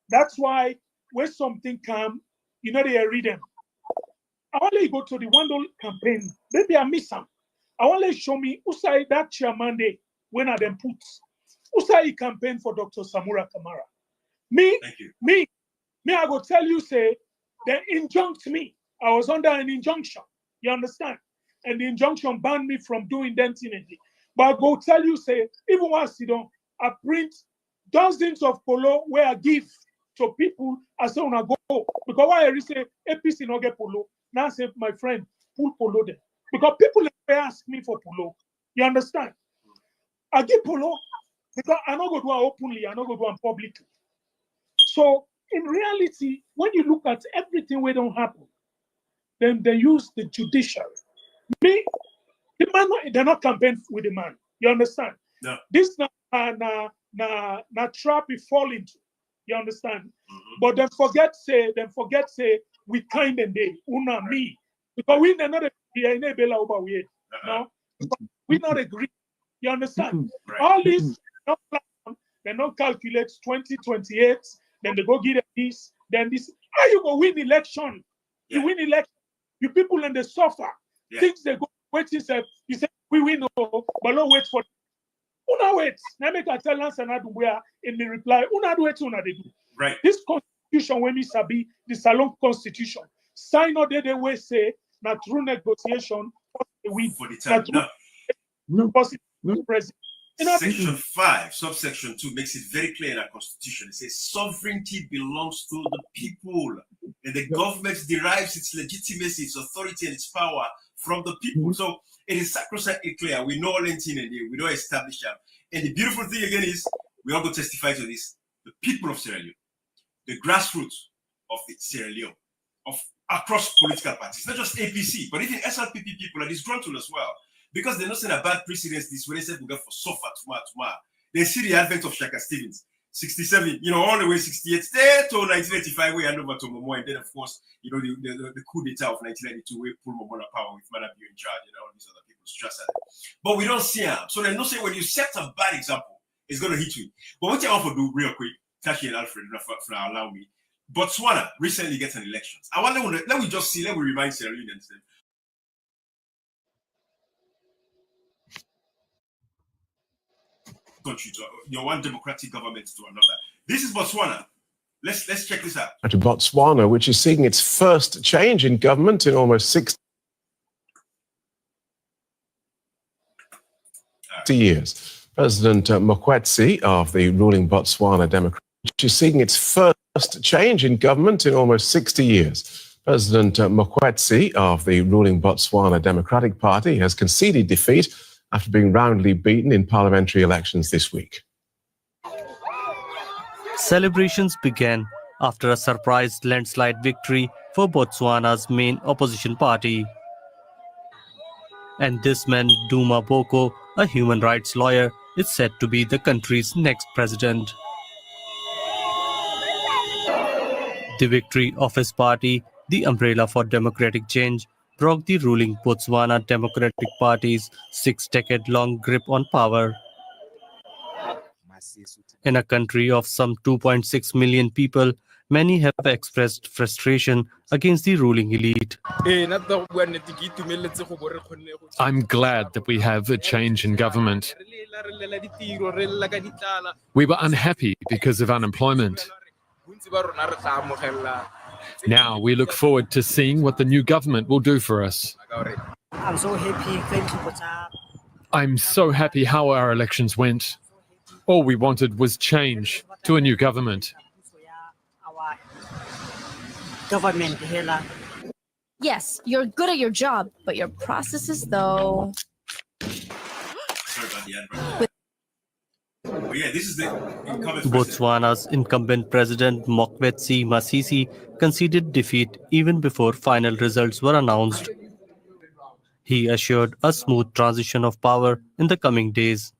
That's why when something come, you know they read them. I want to go to the Wandle campaign. Maybe I miss some. I want to show me who say that chairman day when I then put who say he campaign for Dr. Samura Kamara. Me, I go tell you, say, they injunct me. I was under an injunction. You understand? And the injunction banned me from doing that thing. But I go tell you, say, even once you don't, I print dozens of polo where I give So people are saying, go. Because why I say APC no get polo? Now I say, my friend, pull polo there. Because people ask me for polo. You understand? I give polo because I not go do it openly, I not go do it publicly. So in reality, when you look at everything where don't happen, then they use the judiciary. Me, the man, they're not campaigning with the man. You understand? No. This na trap we fall into. You understand? But then forget say we kind and they una me because we not agree. No, we not agree. You understand? Right. All this they not calculate 2028. Then they go get this. Then this. How you go win election? Yeah. You win election. You people in the suffer. Yeah. Things they go wait. You say we win, but don't wait for. Una wait. Now make a tell us and where in the reply. Una do wait. Una they do. Right. This constitution when we sabi the Salon Constitution sign out there they way say na through negotiation they win For the time. No. President. Section 5, subsection 2 makes it very clear in our constitution. It says sovereignty belongs to the people, and the government derives its legitimacy, its authority, and its power from the people. So it is sacrosanctly clear. We know all in there. We don't establish them. And the beautiful thing again is we all go testify to this. The people of Sierra Leone, the grassroots of the Sierra Leone, of across political parties, not just APC, but even SLPP people are disgruntled as well. Because they're not saying a bad precedence this way, they said we go for sofa tomorrow. They see the advent of Shaka Stevens, 67, all the way 68, stay to 1985, we hand over to Momo, and then of course, the coup d'etat of 1992, we pull Momo out of power with Manabio in charge and all these other people stress at it. But we don't see them. So they're not saying when you set a bad example, it's going to hit you. But what you want to do real quick, Tashi and Alfred, allow me. Botswana recently gets an elections. I wonder, let me remind Sierra Leoneans then. Country to one democratic government to another. This is Botswana. Let's check this out. To Botswana, which is seeing its first change in government in almost 60 years. President Mokwetsi of the ruling Botswana Democratic, which is seeing its first change in government in almost 60 years. President Mokwetsi of the ruling Botswana Democratic Party has conceded defeat after being roundly beaten in parliamentary elections this week. Celebrations began after a surprise landslide victory for Botswana's main opposition party. And this man, Duma Boko, a human rights lawyer, is said to be the country's next president. The victory of his party, the Umbrella for Democratic Change, broke the ruling Botswana Democratic Party's 6-decade-long grip on power. In a country of some 2.6 million people, many have expressed frustration against the ruling elite. I'm glad that we have a change in government. We were unhappy because of unemployment. Now we look forward to seeing what the new government will do for us. I'm so happy. I'm so happy how our elections went. All we wanted was change to a new government. Yes, you're good at your job, but your processes, though. Sorry about the advert. But yeah, this is the incumbent Botswana's incumbent president Mokwetsi Masisi conceded defeat even before final results were announced. He assured a smooth transition of power in the coming days.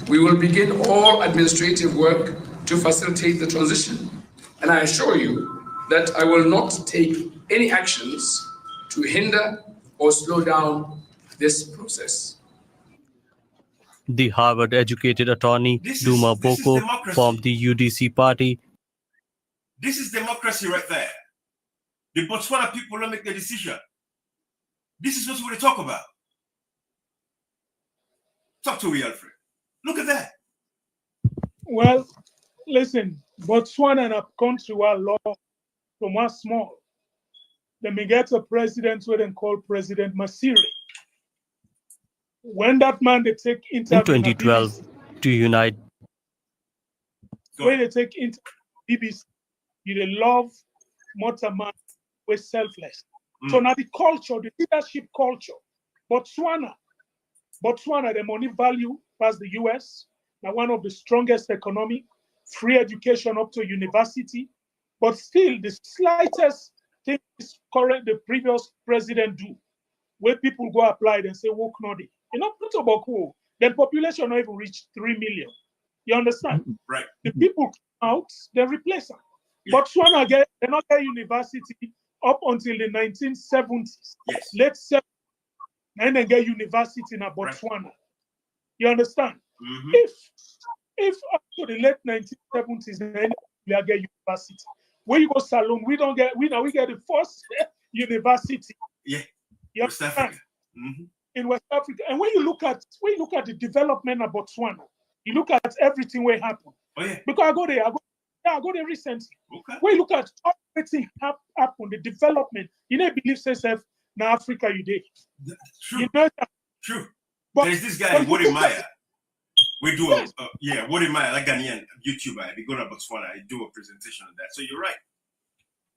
We will begin all administrative work to facilitate the transition, and I assure you that I will not take any actions to hinder or slow down this process. The Harvard-educated attorney Duma Boko formed the UDC party. This is democracy right there. The Botswana people don't make the decision. This is what we talk about. Talk to me, Alfred. Look at that. Well, listen, Botswana and a country where law from one small. Then we get a president who they call President Masiri. When that man they take interview in 2012 to unite. When they take interview BBC, you dey love Motaman, we're selfless. So now the culture, the leadership culture, Botswana, the money value past the US, now one of the strongest economy, free education up to university, but still the slightest thing is correct the previous president do, where people go apply and say, woke nodi. You know, put about cool. Then population not even reach 3 million. You understand? Right. The people come out, they replace them. Botswana they not get university up until the 1970s. Yes. Late 70s, and then get university in Botswana. Right. You understand? If up to the late 1970s, then we get university. When you go Salon, we get the first university. Yeah. West Africa. In West Africa. And when you look at the development of Botswana, you look at everything where happen. Oh yeah. Because I go there recently. Okay. When you look at everything happen, the development, you know, believe yourself now Africa you did. True. You know that? True. But, there's this guy, Wode Maya. We do Wode Maya, like Ghanaian YouTuber. We go to Botswana, I do a presentation on that. So you're right.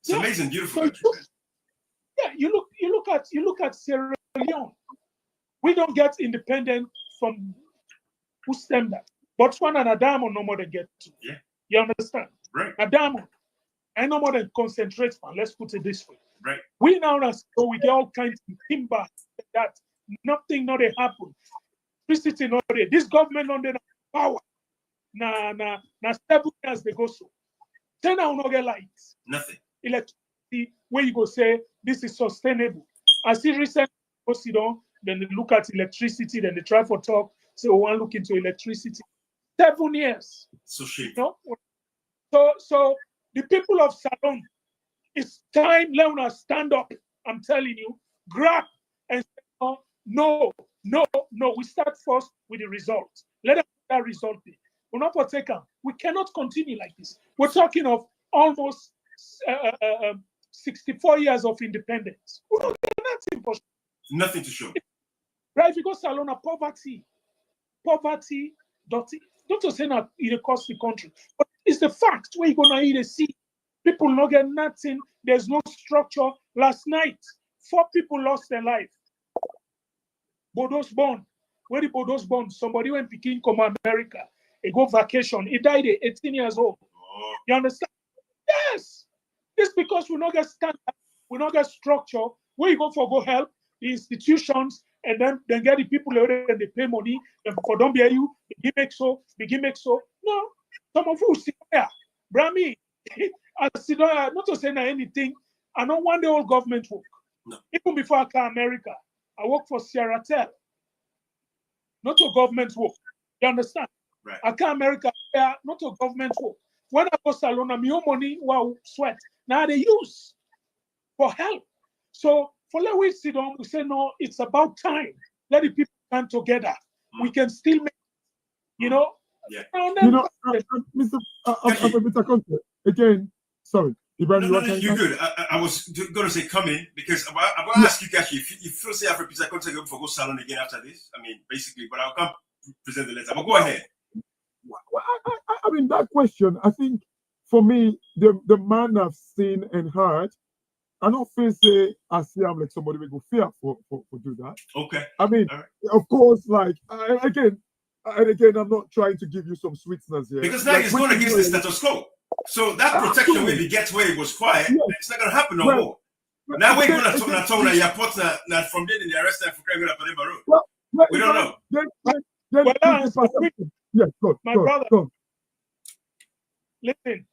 It's amazing, beautiful country. Yeah, you look at Sierra Leone. We don't get independent from who stem that. Botswana and Adamo no more than get to. Yeah. You understand? Right. Adamo, I no more than concentrate on. Let's put it this way. Right. We now we get all kinds of timber that nothing not they happen. Electricity not there. This government not there power. Na 7 years they go so. 10 hours not get lights. Nothing. Electricity where you go say this is sustainable. I see recently go sit down, then they look at electricity, then they try for talk, say, one look into electricity. 7 years. So shame. You know? So the people of Salon, it's time let us stand up. I'm telling you, grab and say, no. We start first with the result. Let us put that result be. We're not for taken. We cannot continue like this. We're talking of almost 64 years of independence. We don't get nothing for nothing to show. Right? Because Salona poverty, don't just say that it costs the country. But it's the fact where you're gonna eat a see. People not get nothing. There's no structure. Last night, 4 people lost their life. Bodo's born. Where the Bodo's born? Somebody went picking come America. He go vacation. He died at 18 years old. Oh. You understand? Yes. It's because we not get standard. We not get structure. Where you go for go help the institutions and then get the people there and they pay money and for don't be you begin make so. No, some of you sit there. Brahmi, I sit there, not to say anything. I don't want the whole government work. No. Even before I came to America, I work for Sierra Tel. Not a government work. You understand? Right. I came to America, not a government work. When I go Salon, I'm your money, wow, sweat. Now they use for help. So for let we sit down, we say, no, it's about time. Let the people come together. We can still make, you know. Yeah. Mr. Conteh, again, sorry. No, you're good. I was going to say come in because I'm going to ask you guys if you feel say after Peter Conteh go for go Salon again after this. I mean, basically, but I'll come present the letter. But go ahead. Well, I mean, that question, I think for me, the man I've seen and heard, I don't feel say I see I'm like somebody will go fear for do that. Okay. I mean, right. Of course, like again, I'm not trying to give you some sweetness here. Because now like, it's going against the status quo. So that protection where he gets where it was quiet, it's not going to happen no more. Now we're going to talk to your partner from there in the arrest time for crime on the road. We don't know. Yes, my brother. Listen,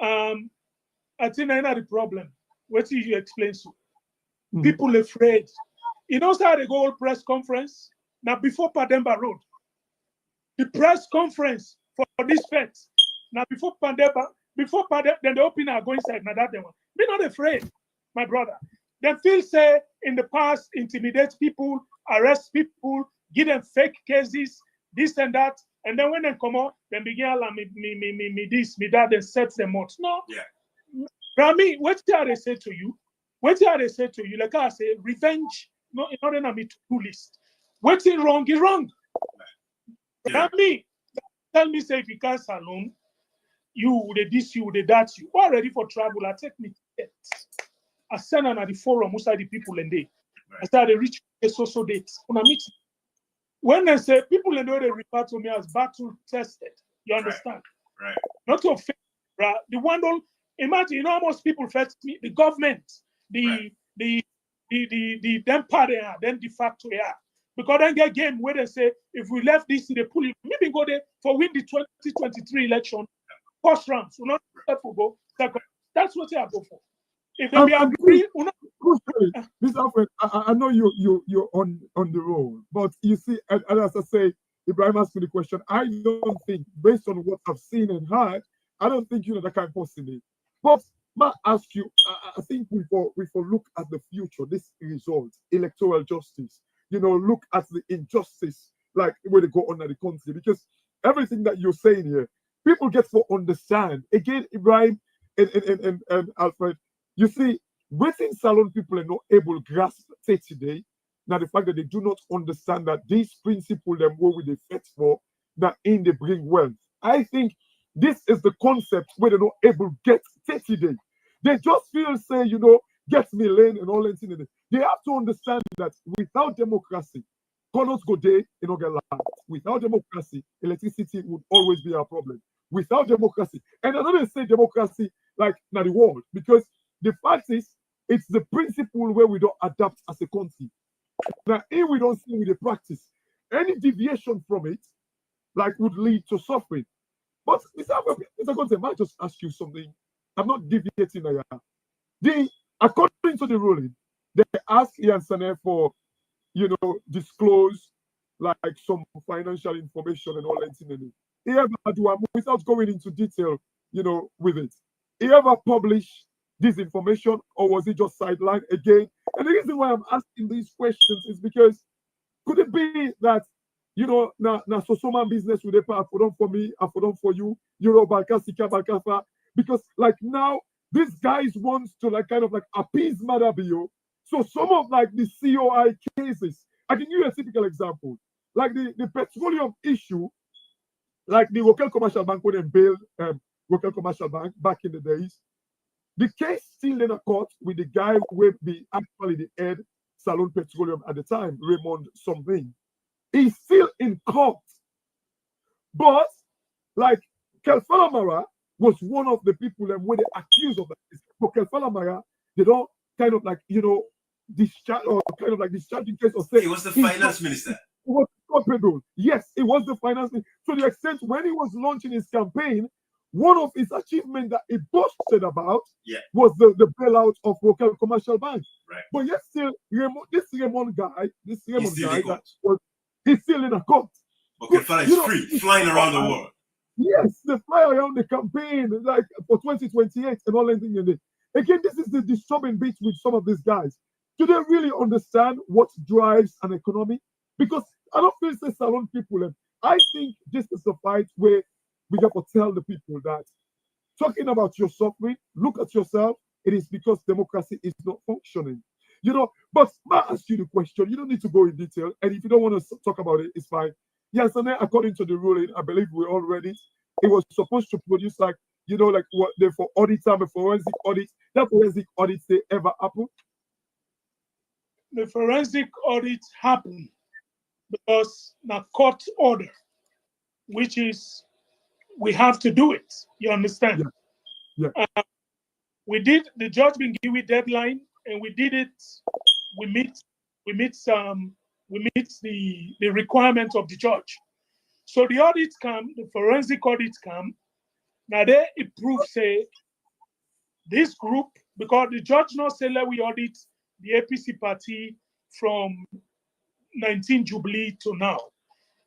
I think I know the problem. What did you explain to? People afraid. You know how they go press conference? Now before Pademba Road. The press conference for this fete. Now before Pademba, then the opener go inside. Now that one. Be not afraid, my brother. They feel say in the past intimidate people, arrest people, give them fake cases, this and that. And then when they come out, then begin me this, me that, then set them out. No. Yeah. Rami, what did they say to you? What did they say to you? Like I say, revenge, no, in order to me to list. What's wrong is wrong. Yeah. Rami, tell me say if you can't Salon, you, they this, you, they that, you. All ready for travel. I take me. I send them at the forum, most of the people in there. I said, they reach a social date. When I meet, when they say people in there, they refer to me as battle tested. You understand? Right. Not to offend, right? The one don't imagine, you know how most people first me, the government, the them party, then de facto, yeah. Because then get game where they say, if we left this, they pull it. Maybe go there for win the 2023 election, first round. So not go second. That's what I go for. If they be agree, Mr. Alfred, I know you're on the roll, but you see, and as I say, Ibrahim asked me the question. I don't think, based on what I've seen and heard, I don't think that can possibly. But I ask you, I think we look at the future, this result, electoral justice. Look at the injustice, like where they go on in the country, because everything that you're saying here, people get to understand. Again, Ibrahim and Alfred. You see, waiting salon people are not able to grasp today. Now the fact that they do not understand that these principles them what we they fight for, that in they bring wealth. I think this is the concept where they're not able to get today. They just feel say, get me lane and all that. They have to understand that without democracy, cannot go there, get land. Without democracy, electricity would always be a problem. Without democracy, and I don't say democracy like now the world, because the fact is, it's the principle where we don't adapt as a country. Now, if we don't see with the practice, any deviation from it, like, would lead to suffering. But Mr. Conteh, I might just ask you something. I'm not deviating here. According to the ruling, they asked Ian Sane for, disclose like some financial information and all that. Without going into detail, with it. He ever published this information, or was it just sidelined again? And the reason why I'm asking these questions is because could it be that now so man business with a for them for me, I for them for you, Balkafa, because like now these guys wants to like kind of like appease Madabio. So some of like the COI cases, I can give you a typical example, like the petroleum issue, like the local commercial bank when they bailed local commercial bank back in the days. The case still in a court with the guy who would be actually the head Salon Petroleum at the time, Raymond something. He's still in court. But like Kelfalamara was one of the people that were accused of that. For Kelfalamara, they don't kind of like, discharge or kind of like discharging case or say he was the finance minister. He was culpable. Yes, it was the finance minister. To the extent when he was launching his campaign, one of his achievements that he boasted about was the bailout of local commercial banks. Right. But yet still, this Raymond guy, he's still in a court. Okay, fine, it's free, flying around the world. Yes, they fly around the campaign like for 2028 and all that thing in it. Again, this is the disturbing bit with some of these guys. Do they really understand what drives an economy? Because I don't feel say salon people. I think this is the fight where we have to tell the people that talking about your suffering, look at yourself. It is because democracy is not functioning. But I ask you the question. You don't need to go in detail. And if you don't want to talk about it, it's fine. Yes, and then according to the ruling, I believe we all read it. It was supposed to produce like what they for audit time, a forensic audit. That forensic audit they ever happen? The forensic audit happened because the court order, which is we have to do it. You understand? Yeah. The judge been given deadline, and we did it. We meet the requirements of the judge. So the audit come, the forensic audit come. Now they prove say this group, because the judge not say let we audit the APC party from 19 Jubilee to now.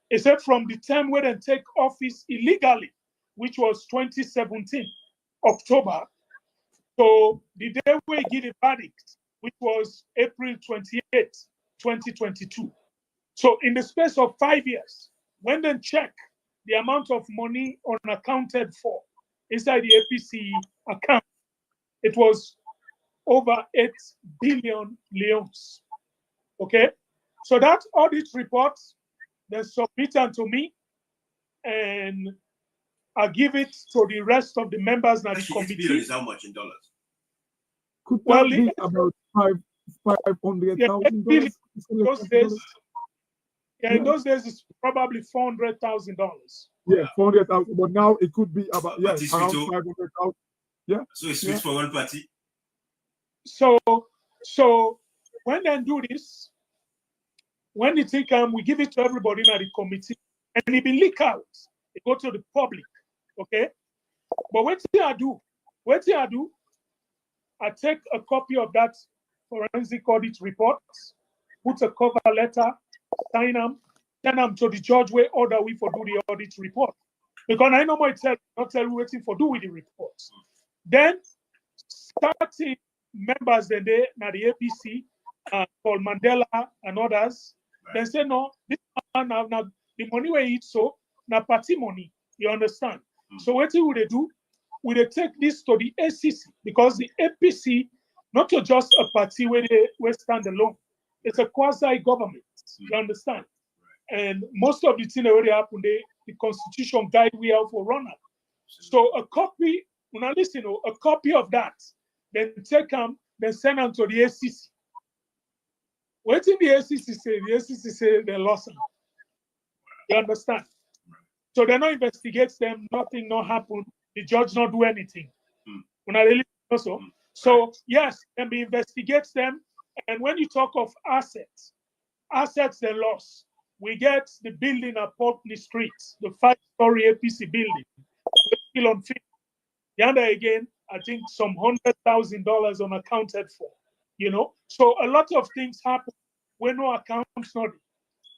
Except from the time where they take office illegally, which was 2017, October. So the day we give a verdict, which was April 28, 2022. So in the space of 5 years, when they check the amount of money unaccounted for inside the APC account, it was over 8 billion leons. Okay? So that audit report, they submitted to me, and I give it to the rest of the members of the Actually, 8 billion committee. is how much in dollars? Could that Well, be about $500,000? In those days, it's probably $400,000. Yeah, 400,000. But now it could be about around 500,000. Yeah. So it's switched for one party. So when they do this, when the thing comes, we give it to everybody in the committee, and it be leak out. It go to the public, okay? But what I do, I take a copy of that forensic audit report, put a cover letter, sign them, send them to the judge where order we for do the audit report. Because I know myself, not tell you waiting for do with the reports. Then 30 members then they now the APC, called Mandela and others, then say no, this man now the money we eat so now party money. You understand? So what would they do? Would they take this to the ACC because the APC not to just a party where they stand alone. It's a quasi-government. You understand? And most of the things that already happen, the constitution guide we have for runner. So a copy, now listen, a copy of that, then take them, then send them to the ACC. What did the ACC say? The ACC say they lost them. You understand? So they not investigate them, nothing not happen. The judge not do anything. When I really also. So yes, and we investigate them. And when you talk of assets they lost. We get the building at Portney Street, the 5-story APC building, still on field. The other again, I think some $100,000 unaccounted for. You know, so a lot of things happen when no accounts not.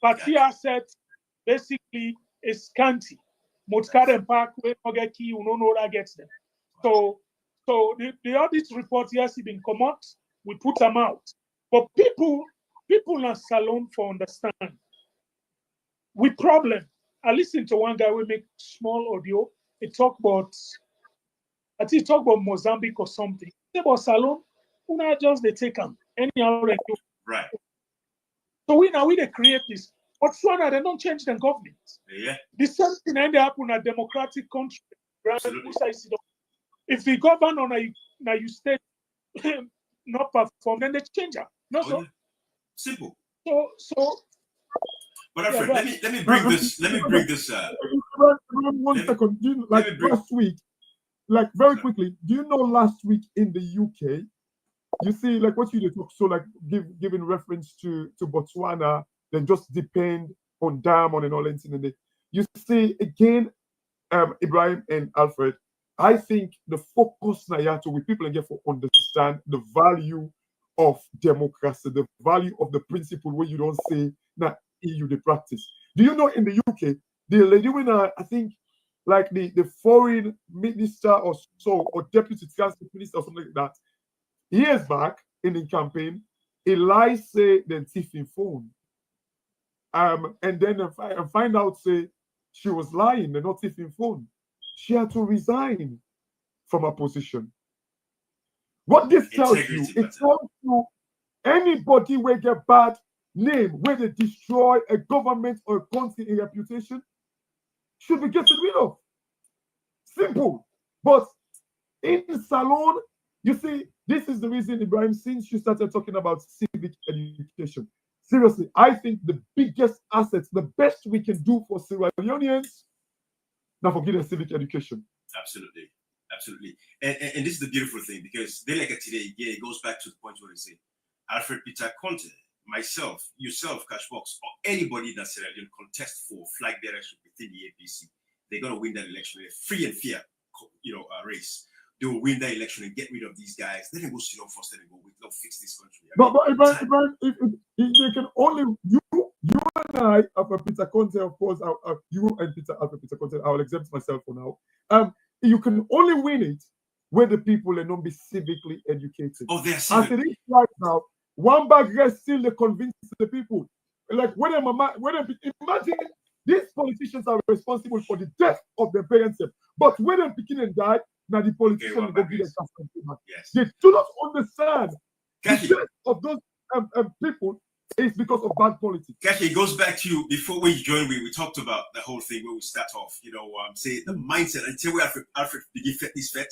Party assets basically is scanty. Motkaren Park, where no get key, you don't know that gets them. So the audit report has been come out. We put them out, but people in Salon for understand. We problem. I listened to one guy we make small audio. I think he talk about Mozambique or something. He about Salon, who not just they take them anyhow they do. Right. So we they create this. Botswana, they don't change the government. Yeah. The same thing they happen in a democratic country. If the governor now you state not perform, then they change it. No, so simple. So. But Alfred, let me bring this. One second. Do you, like last week, like very quickly, do you know last week in the UK, you see, like what you did talk, so like giving reference to Botswana, then just depend on Diamond and all that. And you see again, Ibrahim and Alfred, I think the focus now with people and get to understand the value of democracy, the value of the principle where you don't say that EU the practice. Do you know in the UK, the lady when I think like the foreign minister or so, or deputy transport minister or something like that, years back in the campaign, Eli say then thieving phone. And then I find out say she was lying, they're not thieving phone. She had to resign from her position. What this tells you, it tells you anybody will get bad name where they destroy a government or a country in reputation should be getting rid of. Simple. But in Salon, you see, this is the reason, Ibrahim, since you started talking about civic education. Seriously, I think the biggest assets, the best we can do for Sierra Leoneans, now forget the civic education. Absolutely. And this is the beautiful thing, because they like it today, again, it goes back to the point where they say, Alfred Peter Conteh, myself, yourself, Cashbox, or anybody that's Sierra Leone contest for flag bearership within the APC, they're going to win that election. They're free and fair, race. They will win that election and get rid of these guys. Then they go sit down first and go, we'll fix this country. But if they can only, you and I, Alfred Peter Conteh, of course, you and Alfred Peter Conteh, I will exempt myself for now. You can only win it when the people are not be civically educated. Oh, they're civic. As it is right now, one bag rest still they convince the people. Like imagine these politicians are responsible for the death of their parents, but when they're picking and die, now the politicians will give them. Yes. They do not understand the death of those people it's because of bad politics. Actually, it goes back to before when you joined, we talked about the whole thing where we start off, say the mindset until we Alfred begin this fight.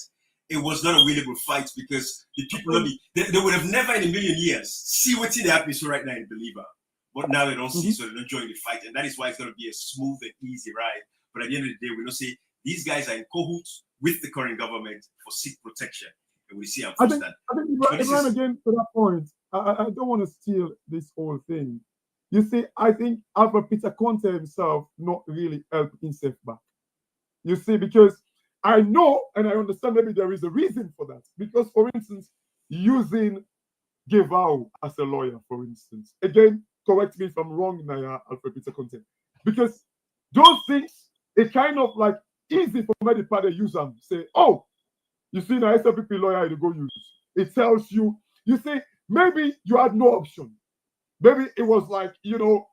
It was not a winnable fight because the people they would have never in a million years see what's in the atmosphere right now in Believer. But now they don't see, so they don't join the fight. And that is why it's going to be a smooth and easy ride. But at the end of the day, we don't say these guys are in cahoots with the current government for seek protection. And we see how I think Rerun, again, to that point, I don't want to steal this whole thing. You see, I think Alfred Peter Conteh himself not really helped himself back. You see, because I know and I understand maybe there is a reason for that. Because, for instance, using Gevao as a lawyer, for instance. Again, correct me if I'm wrong, Naya, Alfred Peter Conteh. Because those things, it kind of like easy for many party use them. Say, oh, you see, now SLPP lawyer to go use. It tells you, you see, maybe you had no option. Maybe it was like, you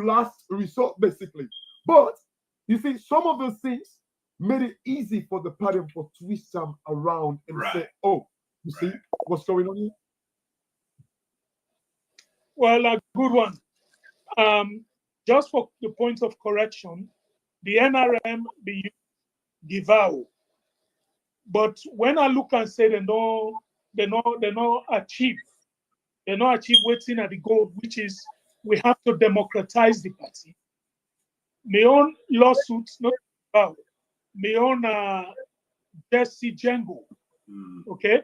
last resort, basically. But, you see, some of those things made it easy for the party to twist them around and say, oh, you see what's going on here? Well, a good one. Just for the point of correction, the NRM, they use Gevao. But when I look and say they not achieve what's at the goal, which is we have to democratize the party. My own lawsuits, not Gevao. My own Jesse Django. Okay?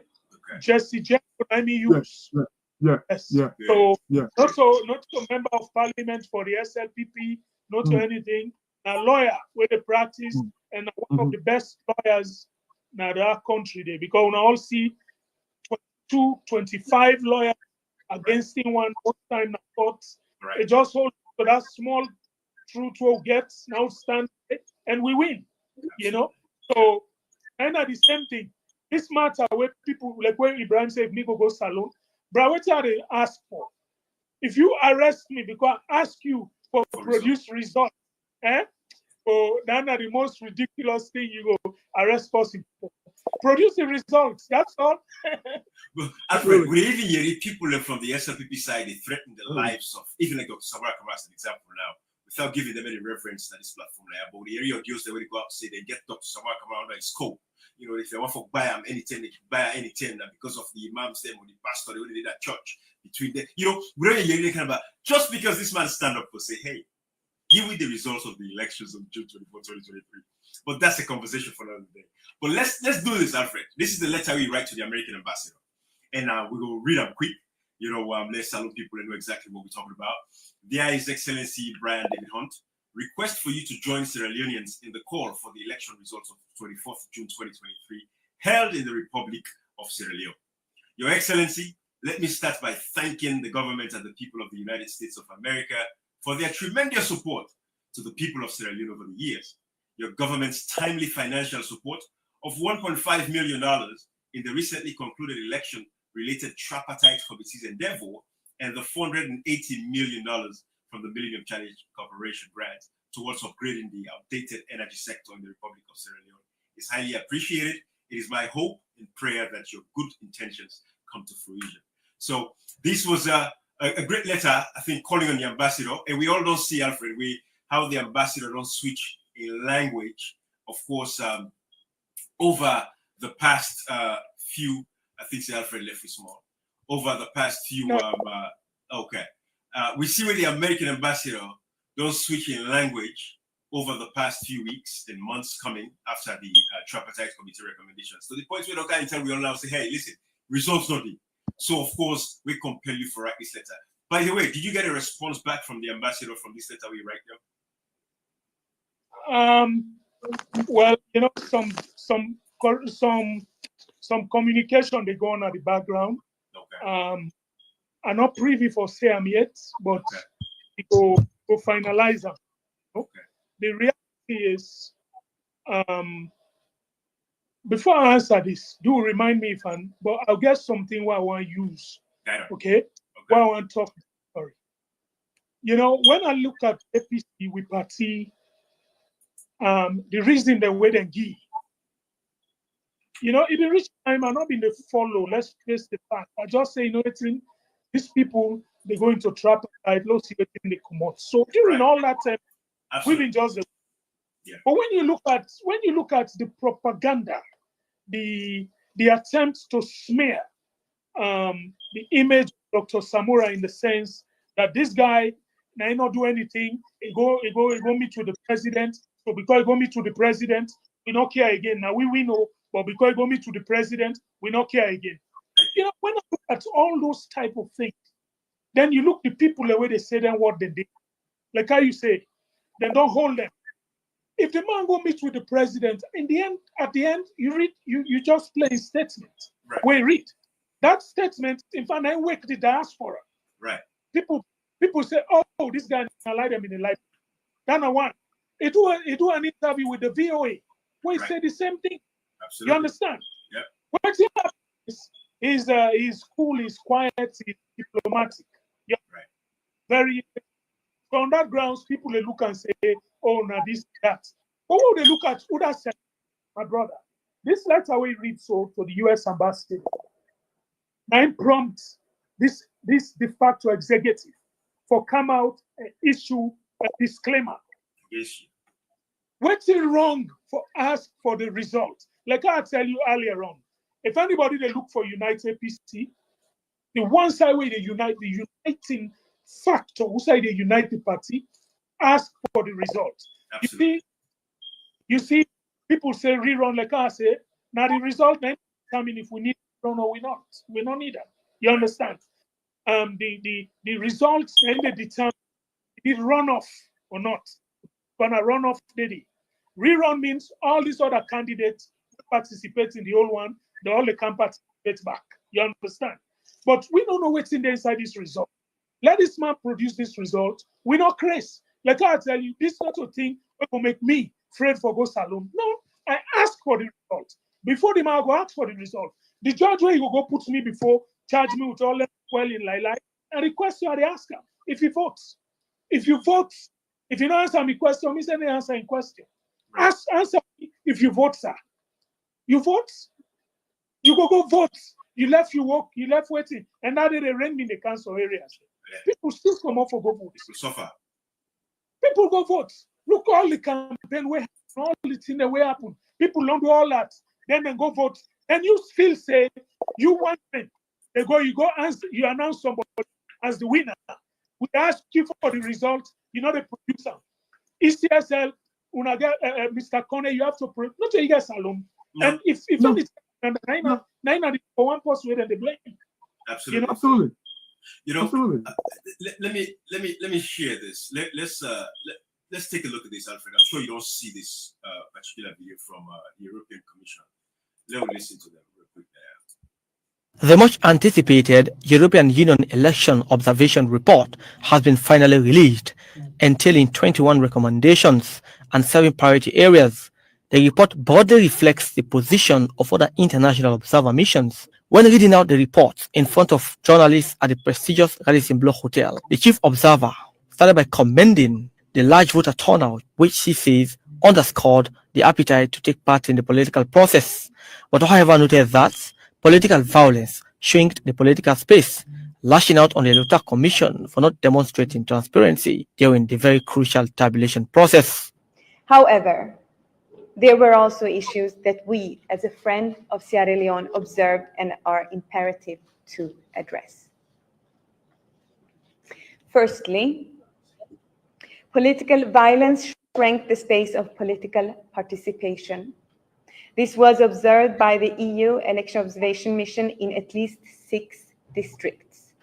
Jesse Django, I mean use. Yes. So not a member of parliament for the SLPP, not to anything. A lawyer with a practice and one of the best lawyers in our country there, because we all see 25 lawyers against him one time in court. It just holds to that small truth we'll get now stand and we win. So and at the same thing, this matter where people like when Ibrahim said me go salon. But what are they ask for? If you arrest me because I ask you for produce results, so that's the most ridiculous thing you go arrest person for. Produce the results, that's all. Well, Alfred, we even hear people from the SLPP side, they threaten the lives of, even like Dr. Samara as an example now, without giving them any reference to this platform. But the area of deals they will go out and say they get Dr. Samara under his scope. If they want to buy them anything, they can buy anything because of the imams them or the pastor, they only did that church between them. We don't hear anything about just because this man stand up and say, hey, give me the results of the elections of June 24, 2023. But that's a conversation for another day. But let's do this, Alfred. This is the letter we write to the American ambassador. And we will read them quick. Let's salute people and know exactly what we're talking about. There is Excellency Brian David Hunt. Request for you to join Sierra Leoneans in the call for the election results of 24th June 2023, held in the Republic of Sierra Leone. Your Excellency, let me start by thanking the government and the people of the United States of America for their tremendous support to the people of Sierra Leone over the years. Your government's timely financial support of $1.5 million in the recently concluded election-related Tripartite Committee's endeavor and the $480 million from the Millennium Challenge Corporation grant towards upgrading the outdated energy sector in the Republic of Sierra Leone is highly appreciated. It is my hope and prayer that your good intentions come to fruition. So this was a great letter, I think, calling on the ambassador. And we all don't see, Alfred, how the ambassador don't switch in language. Of course, over the past few, I think Alfred left it small. Over the past few, we see where the American ambassador don't switch in language over the past few weeks and months coming after the Tripartite Committee recommendations. So the point where the guy tell we all now say, hey, listen, results not in. So of course we compel you to write this letter. By the way, did you get a response back from the ambassador from this letter we write now? Well, some communication they go on at the background. Okay. I'm not privy for say them yet, but we go finalize them. Okay. The reality is, before I answer this, do remind me but I'll get something what I want to use. Okay? What I want to talk. Sorry. When I look at APC with party, the reason they wait and give. In the rich time, I'm not been the follow. Let's face the fact. I just say, these people, they go into tripartite, let's see what they come out. So during all that time, we've been just But when you look at the propaganda, the attempt to smear the image of Dr. Samura in the sense that this guy now not do anything, he go meet with the president. So because he go meet with the president, we not care again. Now we know, but because he go meet with the president, we not care again. You know, when I look at all those type of things, then you look the people the way they say them what they did. Like how you say, then don't hold them. If the man go meet with the president, at the end, you just play his statement. Right. We read. That statement, in fact, I wake the diaspora. Right. People say, oh, this guy lie them in the life. That's not one. He do an interview with the VOA where he say the same thing. Absolutely. You understand? Yeah. What he he's cool, he's quiet, he's diplomatic. Yeah. Right. Very. So on that grounds, people they look and say, oh, now this, that. But when they look at who that said, my brother, this letter we read so to the US ambassador, nine prompts this de facto executive for come out and issue a disclaimer. Yes. What's it wrong for us for the result? Like I tell you earlier on, if anybody they look for United PC, the one side where they unite, the uniting factor, who say the United Party, ask for the result. Absolutely. You see, people say rerun, like I say, now the result then determine if we need rerun or we not. We don't need that. You understand? The results then they determine if it run off or not. Gonna run off daily. Rerun means all these other candidates participate in the old one, they all can participate back. You understand? But we don't know what's in there inside this result. Let this man produce this result. We're not crazy. Like I tell you, this sort of thing will make me afraid for go salon. No, I ask for the result. Before the man go ask for the result. The judge where he will go put me before, charge me with all that well in like, and the question I ask him, if he votes. If you vote, if you don't answer me question, me send the answer in question. Right. Answer me if you vote, sir. You vote, you go vote. You left waiting. And now they ring me in the council areas. Yeah. People still come up for go vote. Suffer. People go vote. Look all the campaign way, all the thing that way happen. People don't do all that. Then they go vote. And you still say you want them. You go answer, you announce somebody as the winner. We ask you for the result. You're not a producer. ECSL, Mr. Conteh, you have to produce. Not you guys alone. No. And if no. Nine for one person and they blame. Absolutely. You know? Absolutely. You know, absolutely. Let me share this. Let's take a look at this, Alfred. I'm sure you don't see this particular video from the European Commission. Let me listen to them real quick there. The much anticipated European Union Election Observation Report has been finally released, entailing 21 recommendations and 7 priority areas. The report broadly reflects the position of other international observer missions. When reading out the report in front of journalists at the prestigious Radisson Blu Hotel, the chief observer started by commending the large voter turnout, which he says underscored the appetite to take part in the political process. But however noted that political violence shrinked the political space, lashing out on the Electoral Commission for not demonstrating transparency during the very crucial tabulation process. However, there were also issues that we, as a friend of Sierra Leone, observed and are imperative to address. Firstly, political violence shrank the space of political participation. This was observed by the EU Election Observation Mission in at least 6 districts.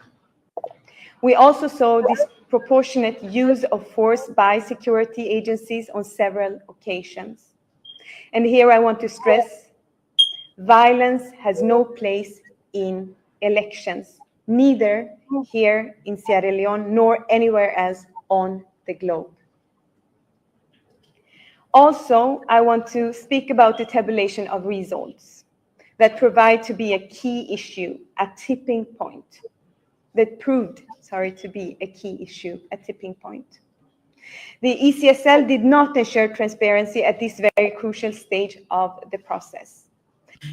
We also saw disproportionate use of force by security agencies on several occasions. And here I want to stress, violence has no place in elections, neither here in Sierra Leone nor anywhere else on the globe. Also, I want to speak about the tabulation of results that proved to be a key issue, a tipping point. The ECSL did not ensure transparency at this very crucial stage of the process.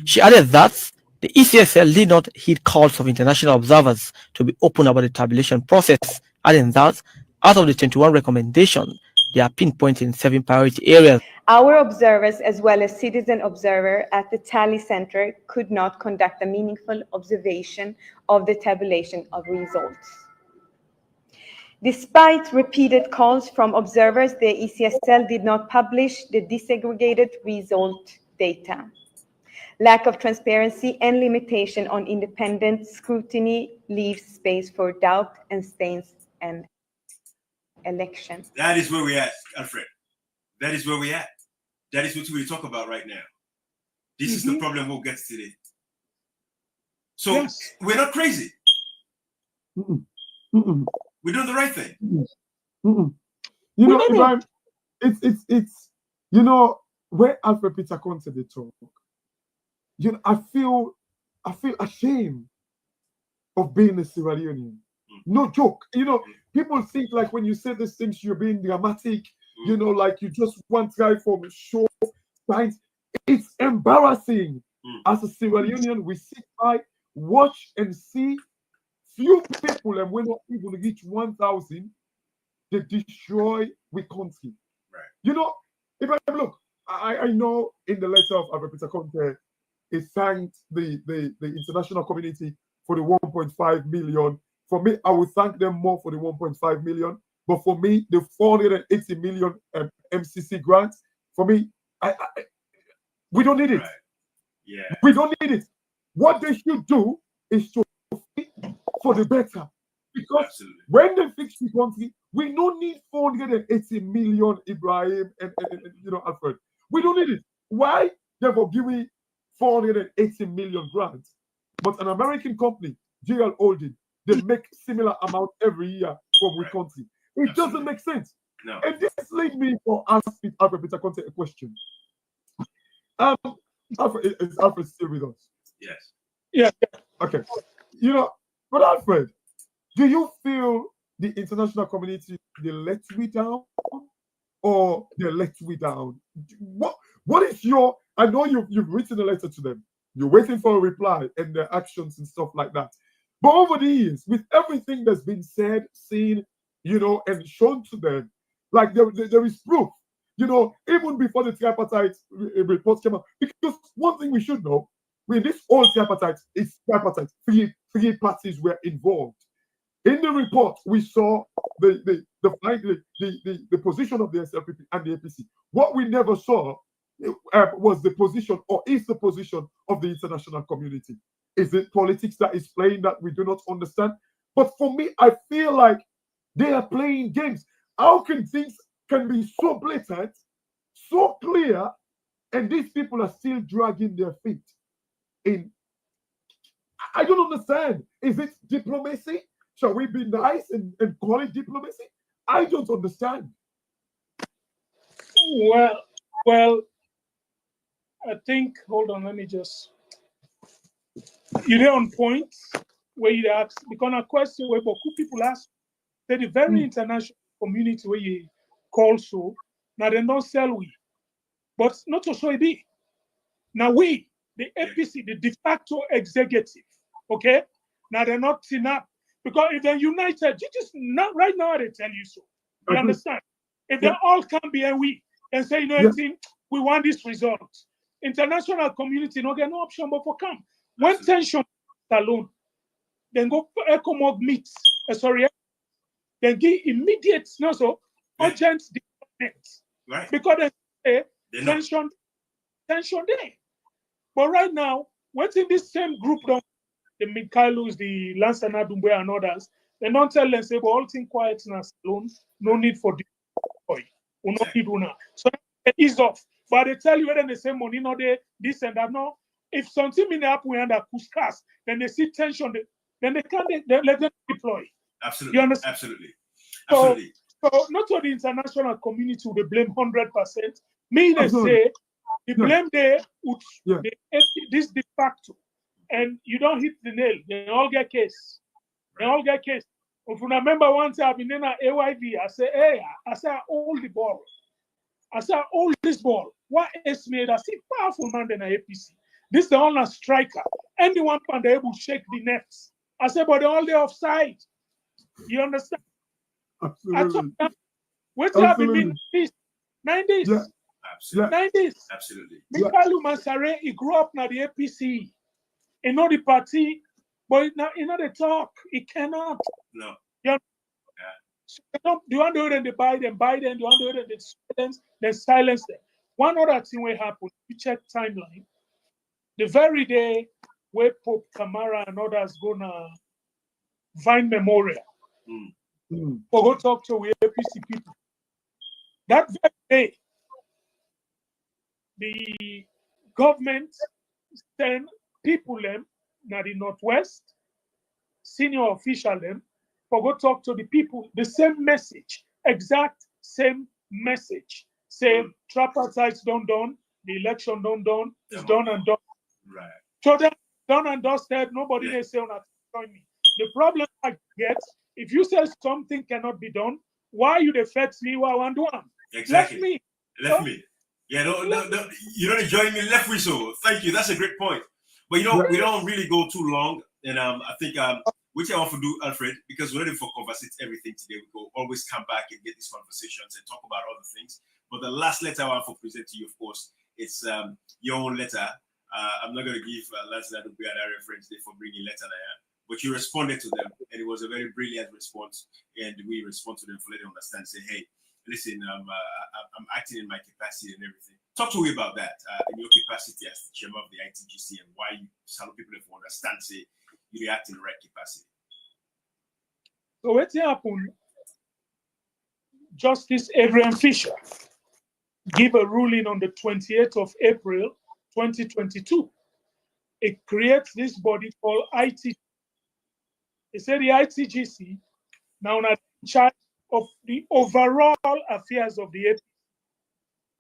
She added that The ECSL did not heed calls of international observers to be open about the tabulation process, adding that out of the 21 recommendations, they are pinpointing 7 priority areas. Our observers, as well as citizen observer at the Tally Center, could not conduct a meaningful observation of the tabulation of results. Despite repeated calls from observers, the ECSL did not publish the disaggregated result data. Lack of transparency and limitation on independent scrutiny leaves space for doubt and stains an election. That is where we're at, Alfred. That is where we're at. That is what we talk about right now. This is the problem we'll get today. So we're not crazy. We're doing the right thing. You know, Ibrahim, it's you know, where Alfred Peter Conteh they talk, you know, I feel ashamed of being a Sierra Leonean. No joke. You know, people think like when you say these things, you're being dramatic, you know, like you just want to try from show signs. It's embarrassing. As a Sierra Leonean, we sit by, watch and see few people, and we're not even reach 1,000, they destroy we country. Right. You know, if I look, I know in the letter of Alfred Peter Conteh, he thanked the international community for the 1.5 million. For me, I would thank them more for the 1.5 million. But for me, the 480 million MCC grants, for me, we don't need it. Right. Yeah. We don't need it. What they should do is to for the better. Because when they fix the country, we don't need 480 million, Ibrahim and you know, Alfred. We don't need it. Why? Therefore, give me 480 million grants. But an American company, GL Holding, they make similar amount every year for we country. It doesn't make sense. No. And this leads me for asking Alfred Peter Conteh a question. Alfred, is Alfred still with us? Yes. Yeah. Okay. You know, but Alfred, do you feel the international community, they let me down or they let me down? What is your, I know you've written a letter to them. You're waiting for a reply and their actions and stuff like that. But over the years, with everything that's been said, seen, you know, and shown to them, like there is proof, you know, even before the tripartite report came out. Because one thing we should know, with this whole tripartite, it's tripartite. Three parties were involved. In the report, we saw the position of the SLPP and the APC. What we never saw was the position, or is the position of the international community. Is it politics that is playing that we do not understand? But for me, I feel like they are playing games. How can things can be so blatant, so clear, and these people are still dragging their feet in? I don't understand. Is it diplomacy? Shall we be nice and call it diplomacy? I don't understand. Well, I think, hold on, let me just, you're on point where you ask, because a question where people ask, that the very international community where you call so, now they don't sell we, but not to so it be. Now we, the APC, the de facto executive, okay? Now they're not teaming up, because if they're united, you just not right now they tell you so. You understand? If they all come behind we and say, you know, anything, we want this result. International community no get no option but for come. When tension alone, then go ECOMOG meets. Then give immediate, urgent development. Right. Because they say tension there. But right now, what's in this same group, the Mikhailus, the Lansana Dumbe and others, they don't tell them, say, but all things quietness alone, no need for deploy. We no need una. So it is off. But they tell you whether they say money, no, they this and that. No, if something in the app we under Kuskas, then they see tension, then they can't let them deploy. Absolutely. You understand? Absolutely. So not all the international community will blame 100%. Me, they say the blame there would this de facto. And you don't hit the nail. They all get case. They all get case. If you remember one time I've been in an AYV, I say, hey, I hold the ball. I say, hold this ball. What is made? I see powerful man than an APC. This is the only striker. Anyone can be able to shake the nets. I said, but they're all the offside. You understand? Absolutely. What have been in the 90s? Yeah. Absolutely. 90s. Absolutely. Mikalu Mansare, he grew up in the APC. He know the party, but he know the talk. He cannot. No. You know? So do you want to do it and they buy them? Do you want to do it and they silence them? One other thing will happen. You check timeline. The very day where Pope Kamara and others gonna Vine Memorial, we'll go talk to APC people. That very day, the government send people them na the Northwest, senior official them, for go talk to the people, the same message, exact same message. Say tripartites done, the election done, it's done and done. Right. So then done and dusted, nobody may say on that join me. The problem I get, if you say something cannot be done, why you defect me while I do one? Exactly. Left me. Yeah, no, you don't join me left whistle. Thank you. That's a great point. But you know, we don't really go too long. And I think which I want to do, Alfred, because we're ready for conversate everything today. We go always come back and get these conversations and talk about other things. But the last letter I want to present to you, of course, it's your own letter. I'm not going to give Lance that be a reference there for bringing letter there, but you responded to them, and it was a very brilliant response. And we respond to them for letting them understand, say, hey, listen, I'm acting in my capacity and everything. Talk to me about that in your capacity as the chairman of the ITGC and why some people don't understand, say, you react in the right capacity. So what happened? Justice Adrian Fisher gave a ruling on the 28th of April, 2022. It creates this body called ITGC. He said the ITGC now in charge of the overall affairs of the APC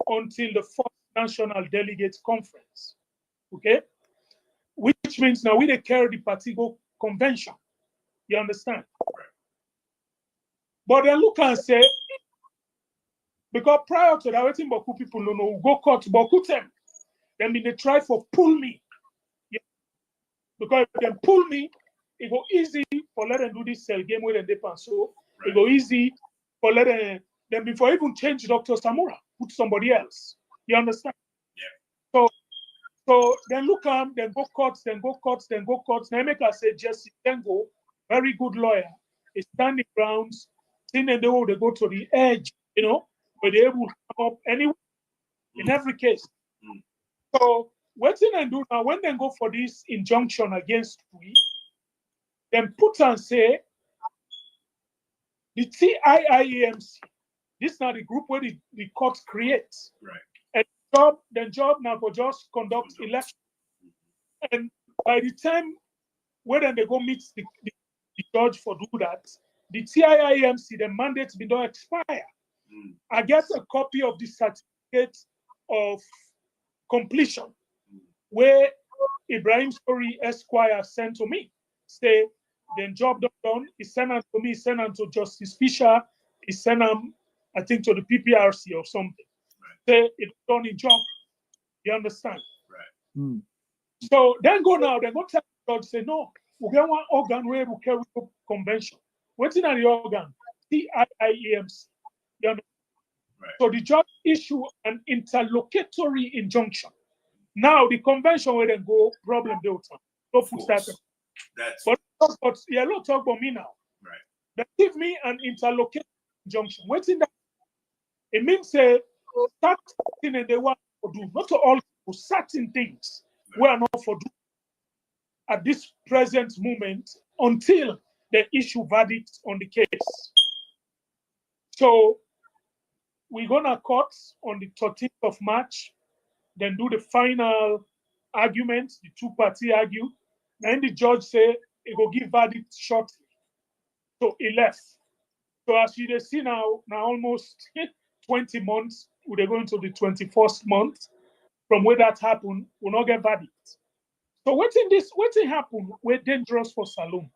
until the first National Delegates Conference. Okay? Which means now we dey carry the Partigo Convention. You understand? But then look and say, because prior to that, waiting Boku people no know, go court Boku them. Then they try for pull me. Yeah. Because if they pull me, it go easy for let them do this cell game where they pan. So it go easy for let them before even change Dr. Samura, put somebody else. You understand? Yeah. So then look then go courts. Now make us say Jesse Tengo, very good lawyer, is standing grounds, seeing they go to the edge, you know, where they're able to come up anyway, in every case. So what they do now, when they go for this injunction against we, then put and say, the TIIEMC, this is now the group where the court creates. Right. And the job now for just conduct election. And by the time when they go meet the judge for do that, the TIIMC, the mandate will not expire. I get a copy of the certificate of completion where Ibrahim Story Esquire sent to me. Say, the job done, he sent them to me, sent them to Justice Fisher, he sent them, I think, to the PPRC or something. Say, it's done in job. You understand? Right. So then go tell the judge, say, no, we get one organ where we carry convention. What's in the organ? TIIEMC. You understand? Right. So the judge issue an interlocutory injunction. Now the convention where they go, problem they will go put that. But yeah, don't talk about me now. Right. They give me an interlocutory injunction. What's in that? It means say certain and they want to do, not to all people, certain things we are not for do at this present moment until they issue verdict on the case. So we're gonna court on the 13th of March, then do the final argument, the two parties argue, then the judge say he will give verdict shortly. So he left. So as you see now almost 20 months, we're going to the 21st month. From where that happened, we'll not get verdict. So what's happen? We're dangerous for Salome.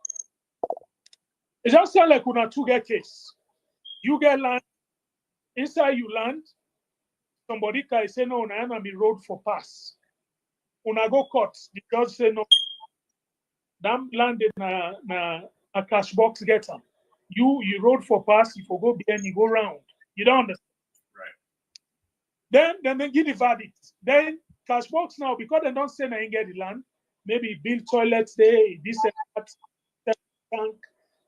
It just sounds like we're two get case. You get land, inside you land, somebody can say, no, I am a road for pass. una go court. The judge say no. That land na a cash box get them. You rode for pass, you for go behind, you go round. You don't understand. Right. Then they give the verdict. Then cash box now, because they don't say they get the land, maybe build toilets there, this and that, tank,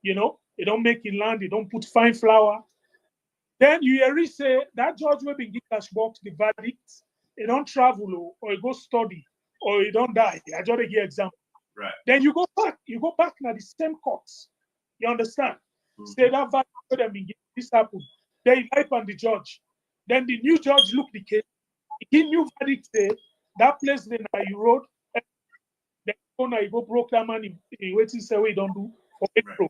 you know, they don't make it land, they don't put fine flour. Then you hear it say that judge will be give cash box the verdict, they don't travel or he go study or he don't die. I just give example. Right. Then you go back now the same courts. You understand? Say that verdict for them this happened. They hype on the judge. Then the new judge look the case. He new verdict say that place then you wrote. Then you go broke that man in waiting say we don't do for April.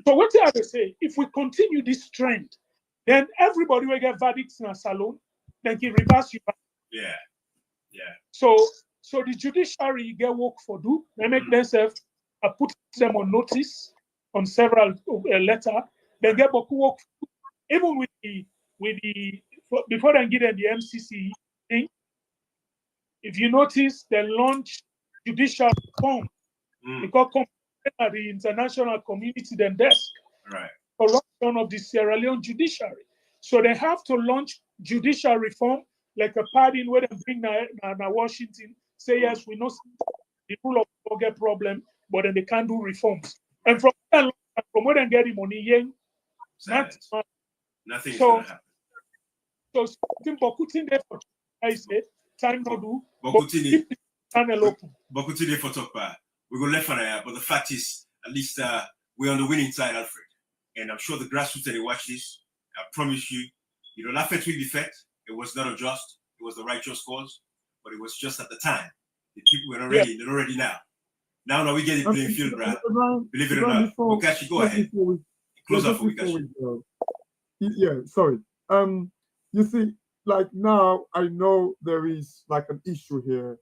So what I say, if we continue this trend, then everybody will get verdicts in a salon, then he reverse you back. Yeah. So the judiciary get work for do. They make themselves put them on notice on several letter. They get work even with the before they get the MCC thing. If you notice, they launch judicial reform because the international community then desk corruption of the Sierra Leone judiciary. So they have to launch judicial reform like a pardon where they bring na Washington. Say yes, we know the rule of law get problem, but then they can't do reforms. And from where they get the money, nothing is going to happen. So something Bokutin there for I say time not do. Bokutin there for talk about. We go left for that, but the fact is, at least we're on the winning side, Alfred. And I'm sure the grassroots that they watch this, I promise you, that fact will be fact. It was not unjust. It was the righteous cause, but it was just at the time. The people were not ready. They're not ready now. Now we get it playing field, Brad. Believe it or not. Okashi, go ahead. Close up for Okashi. Yeah, sorry. You see, like now, I know there is like an issue here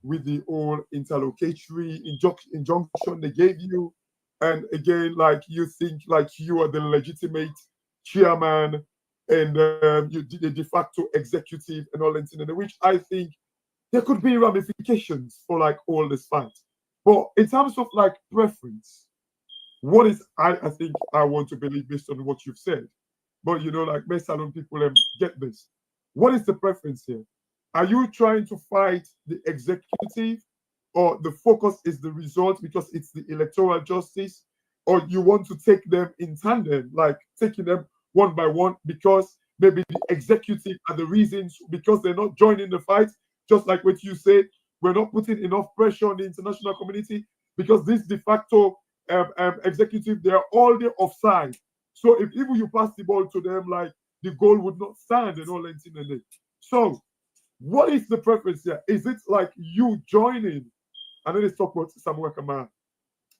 with the old interlocutory injunction they gave you. And again, like you think like you are the legitimate chairman and you did a de facto executive and all that, which I think there could be ramifications for like all this fight. But in terms of like preference, what is I think I want to believe based on what you've said. But like most salon people get this. What is the preference here? Are you trying to fight the executive, or the focus is the result because it's the electoral justice, or you want to take them in tandem, like taking them one by one because maybe the executive are the reasons because they're not joining the fight, just like what you said, we're not putting enough pressure on the international community because this de facto executive, they're all the offside. So if even you pass the ball to them, like the goal would not stand and all that. So what is the preference here? Is it like you joining? I know let's talk about Samuel Kamara.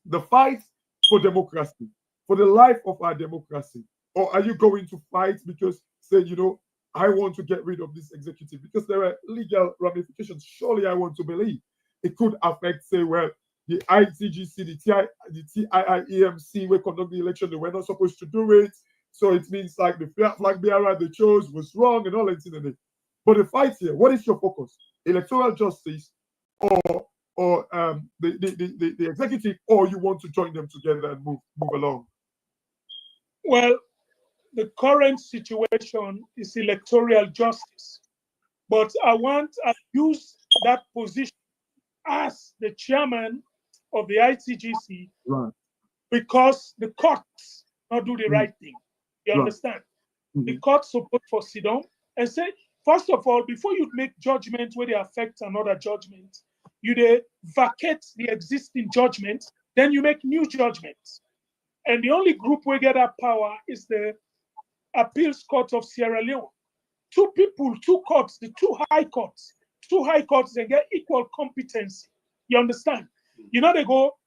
The fight for democracy, for the life of our democracy. Or are you going to fight because, say, I want to get rid of this executive because there are legal ramifications? Surely I want to believe it could affect, say, well, the ITGC, the TIIEMC, we conduct the election, they were not supposed to do it. So it means like the flag bearer they chose was wrong and all that. But the fight here, what is your focus? Electoral justice or the executive, or you want to join them together and move along? Well, the current situation is electoral justice. But I use that position as the chairman of the ITGC because the courts not do the right thing. You understand? The courts support for sit down and say, first of all, before you make judgments where they affect another judgment, you vacate the existing judgment, then you make new judgments. And the only group we get that power is the Appeals Court of Sierra Leone. Two courts, the two high courts, they get equal competency. You understand? They go,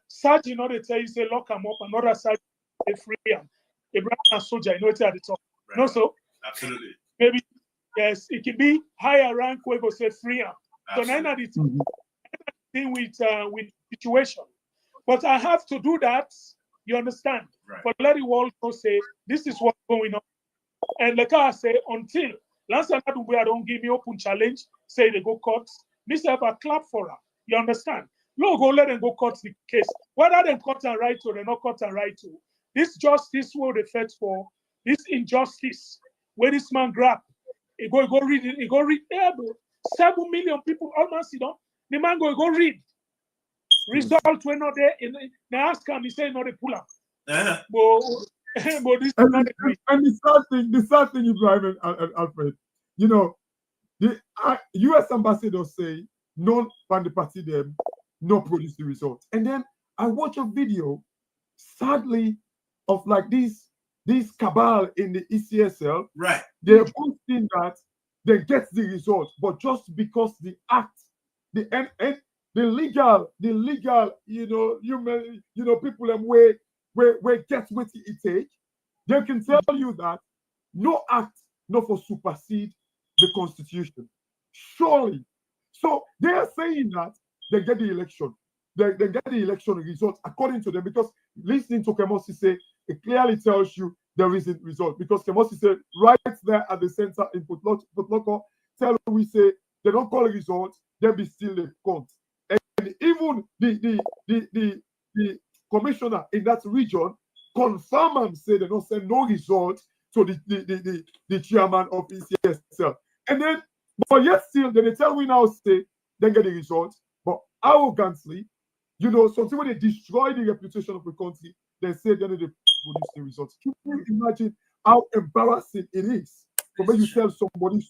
Sergeant, they tell you, say, lock them up, another Sergeant, they free them. A brother soldier, it's at the top. Right. No, so? Absolutely. Maybe, yes, it can be higher rank where go say free them. So none of the thing with situation. But I have to do that, you understand? Right. But let the world know, say, this is what's going on. And like I say, until last time I don't give me open challenge, say they go court, myself a clap for her. You understand? No, go let them go cut the case. Whether they cut and right to, they not cut and right to. This justice will reflect for this injustice where this man grab. He go read it. He go read. 7 million people almost see them. The man go read. Result were not there. They ask him. He say no, they pull up. But this is not a and the sad thing, Ibrahim and Alfred, you know, the U.S. ambassadors say none from the party them no produce the results. And then I watch a video, sadly, of like this cabal in the ECSL. Right. They're boasting that they get the result, but just because the act, the legal, people them where get what it take, they can tell you that no act not for supersede the Constitution. Surely. So they are saying that they get the election. They get the election result according to them, because listening to Kemosi say, it clearly tells you there isn't result, because Kemosi said right there at the center in Putloko, tell we say they don't call a result, they be still the count. And even the commissioner in that region confirm and say they don't send no result to the chairman of ECSL. And then, but yet still, they tell we now say they get the result, but arrogantly, something when they destroy the reputation of the country, they say then they produce the results. Can you imagine how embarrassing it is for when you tell somebody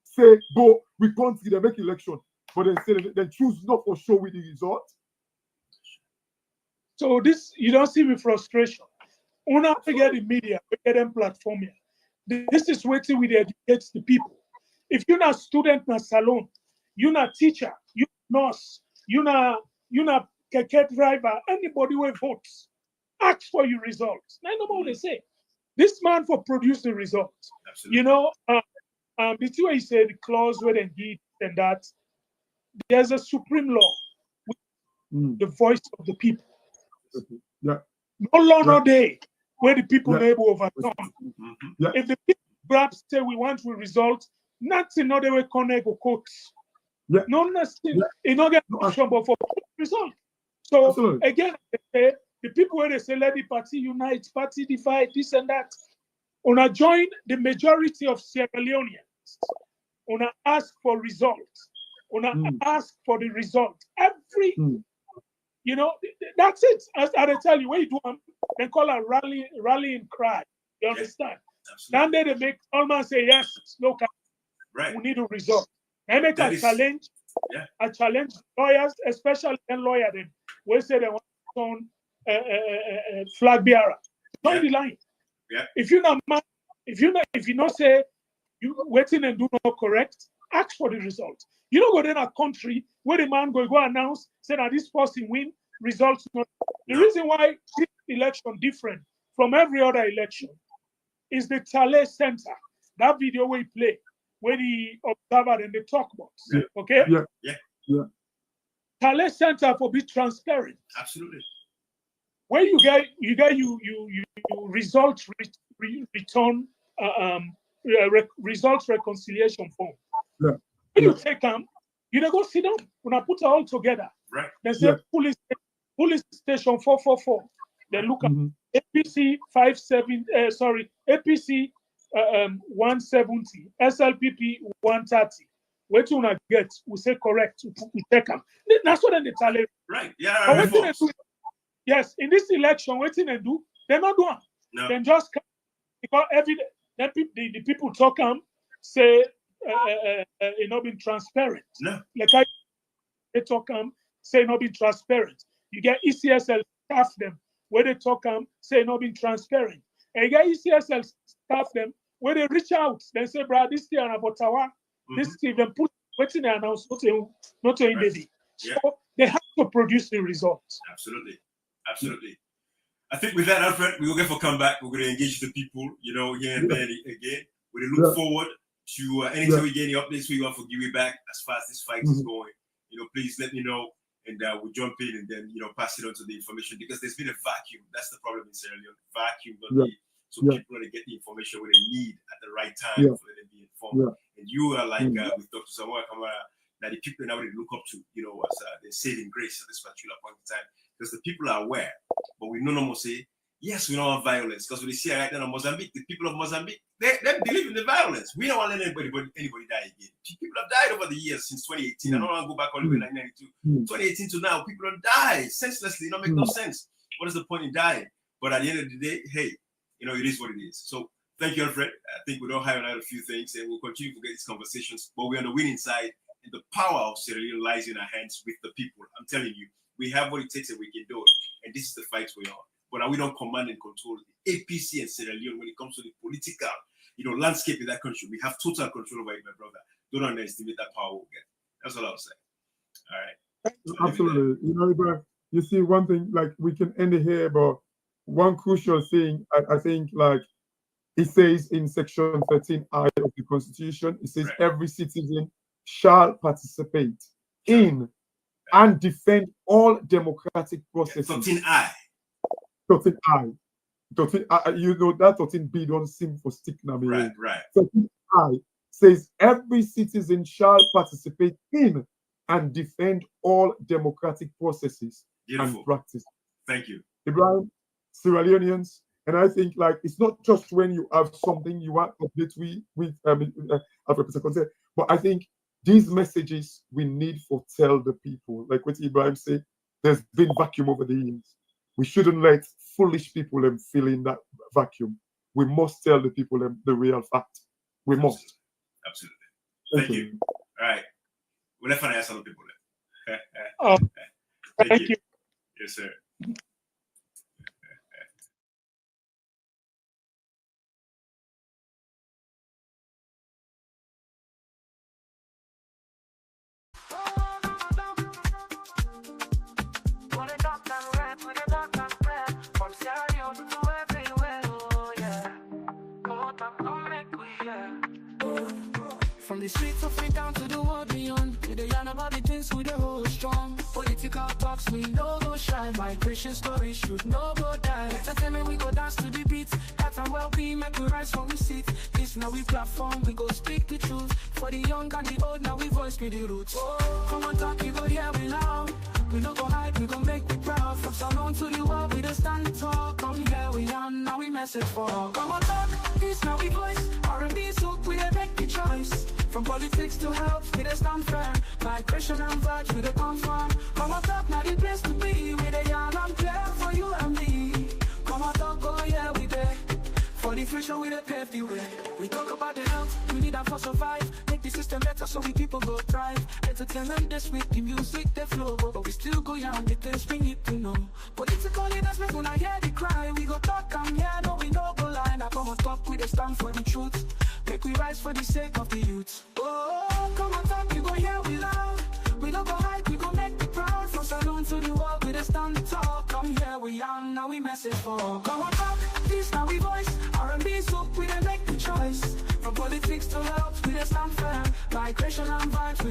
say go, we country, they make election, but then say they choose not for show with the result. So this, you don't see me frustration. Una get the media, we get them platform here. This is waiting with educate the people. If you're not student in a salon, you're not teacher, you're nurse, you're not keke driver, anybody who votes, ask for your results. I know what they say. This man for produce the results. Absolutely. The two he said the clause where they did and that there's a supreme law, the voice of the people. Yeah. No law, no day where the people are able to overcome. Yeah. If the people perhaps say we want to result, nothing other way connect or quotes. Yeah. No, nothing. It not get option but for result. So absolutely. Again, the people where they say let the party unite, party divide, this and that. Una join the majority of Sierra Leoneans. Una ask for results. Una ask for the result. Every that's it. As I tell you, when you do them, they call a rallying cry. You understand? Then they make almost say yes, look, right. We need a result. They make a challenge. Yeah. A challenge lawyers, especially a lawyer then, we say they want on flag bearer. Join the line. Yeah. If you not say you waiting and do not correct, ask for the result. You don't go then a country where the man go announce, say that this person win, results not. The reason why this election different from every other election is the Tale Center. That video we play, where the observer and the talk box. Yeah. Okay? Yeah. Tale Center for be transparent. Absolutely. Where you get results return results reconciliation form. Yeah. When you take them, you don't go sit down. When I put it all together, right? They say police station 444. They look at APC 170, SLPP 130. What you wanna get? We say correct. We take them. That's what they tell you. Right. Yeah. Yes. In this election, what they do? They're not doing. No. They just come because the people talk them say it not being transparent. No. Like they talk them say not being transparent. You get ECSL staff them where they talk them say not being transparent. And you get ECSL staff them where they reach out. They say, "Brad, this year in Botswana, this even put what's in the announcement, not in the So they have to produce the results." Absolutely. I think with that, Alfred, we will get for come back. We're going to engage the people, here and there again. We look forward to anytime we get any updates. We want to give it back as far as this fight is going. Please let me know, and we'll jump in and then pass it on to the information, because there's been a vacuum. That's the problem in Sierra Leone. Vacuum, so people want to get the information where they need at the right time for them to be informed. And you are like with Dr. Samoa Kamara, that the people now look up to, you know, as the saving grace at this particular point in time, because the people are aware. But we no more say, yes, we don't want violence, because we see right now in Mozambique, the people of Mozambique, they believe in the violence. We don't want to let anybody die again. People have died over the years since 2018. I don't want to go back all the way to 1992. 2018 to now, people have died senselessly. It don't make no sense. What is the point in dying? But at the end of the day, hey, you know, it is what it is. So thank you, Alfred. I think we don't highlight a few things, and we'll continue to get these conversations. But we're on the winning side, and the power of Sierra Leone lies in our hands with the people. I'm telling you, we have what it takes, and we can do it. And this is the fight we're on. But we don't command and control the APC and Sierra Leone when it comes to the political, you know, landscape in that country. We have total control over it, my brother. Don't underestimate that power we'll get. That's all I'll say. All right. So absolutely. You know, Ibrahim, you see one thing, like we can end it here, but one crucial thing, I think, like it says in section 13I of the Constitution, it says every citizen shall participate in and defend all democratic processes. 13I. 13I. You know, that 13B don't seem for stick now. Right. 13I says every citizen shall participate in and defend all democratic processes and practice. Thank you. Ibrahim, Sierra Leoneans, and I think like it's not just when you have something you want to update with Alfred Conteh, but I think these messages we need for tell the people. Like what Ibrahim said, there's been vacuum over the years. We shouldn't let foolish people fill in that vacuum. We must tell the people the real fact. We must. Absolutely. Thank you. All right. We'll let find out some people. Thank you. Yes, sir. From the streets of it down to the world beyond, we the yarn about the things we the hold strong. Political talks we no go shine, migration stories should no go die. Entertainment we go dance to the beat, health and well-being make we rise from the seat. This now we platform, we go speak the truth. For the young and the old, now we voice with the roots. Komon-Tok, we go here we loud. We no go hide, we go make we proud. From Salon to the world, we just stand tall. Come here we are, now we message for all. Komon-Tok, this now we voice. R&B soak, we make the choice. From politics to health, we just stand firm. Migration and vibes, we the confirm. Komon-Tok, now the place to be. We the young and clear for you and me. Komon-Tok, go yeah, we there. For the future, we the pave the way. We talk about the health, we need that for survive. Make the system better so we people go thrive. Entertainment this week, the music, the flow. But we still go young, the things we need to know. Political leaders, we gonna hear the cry. We go talk and hear, no, we no go lie. Now Komon-Tok, we the stand for the truth. Make we rise for the sake of the youth. Oh, Komon-Tok, we go here, we loud. We don't go hide, we go make the proud. From Salon to the world, we just stand tall. Come here, we young, now we message for Komon-Tok, this now we voice. R&B soak, we don't make the choice. From politics to health, we just stand firm. Migration and vibes, we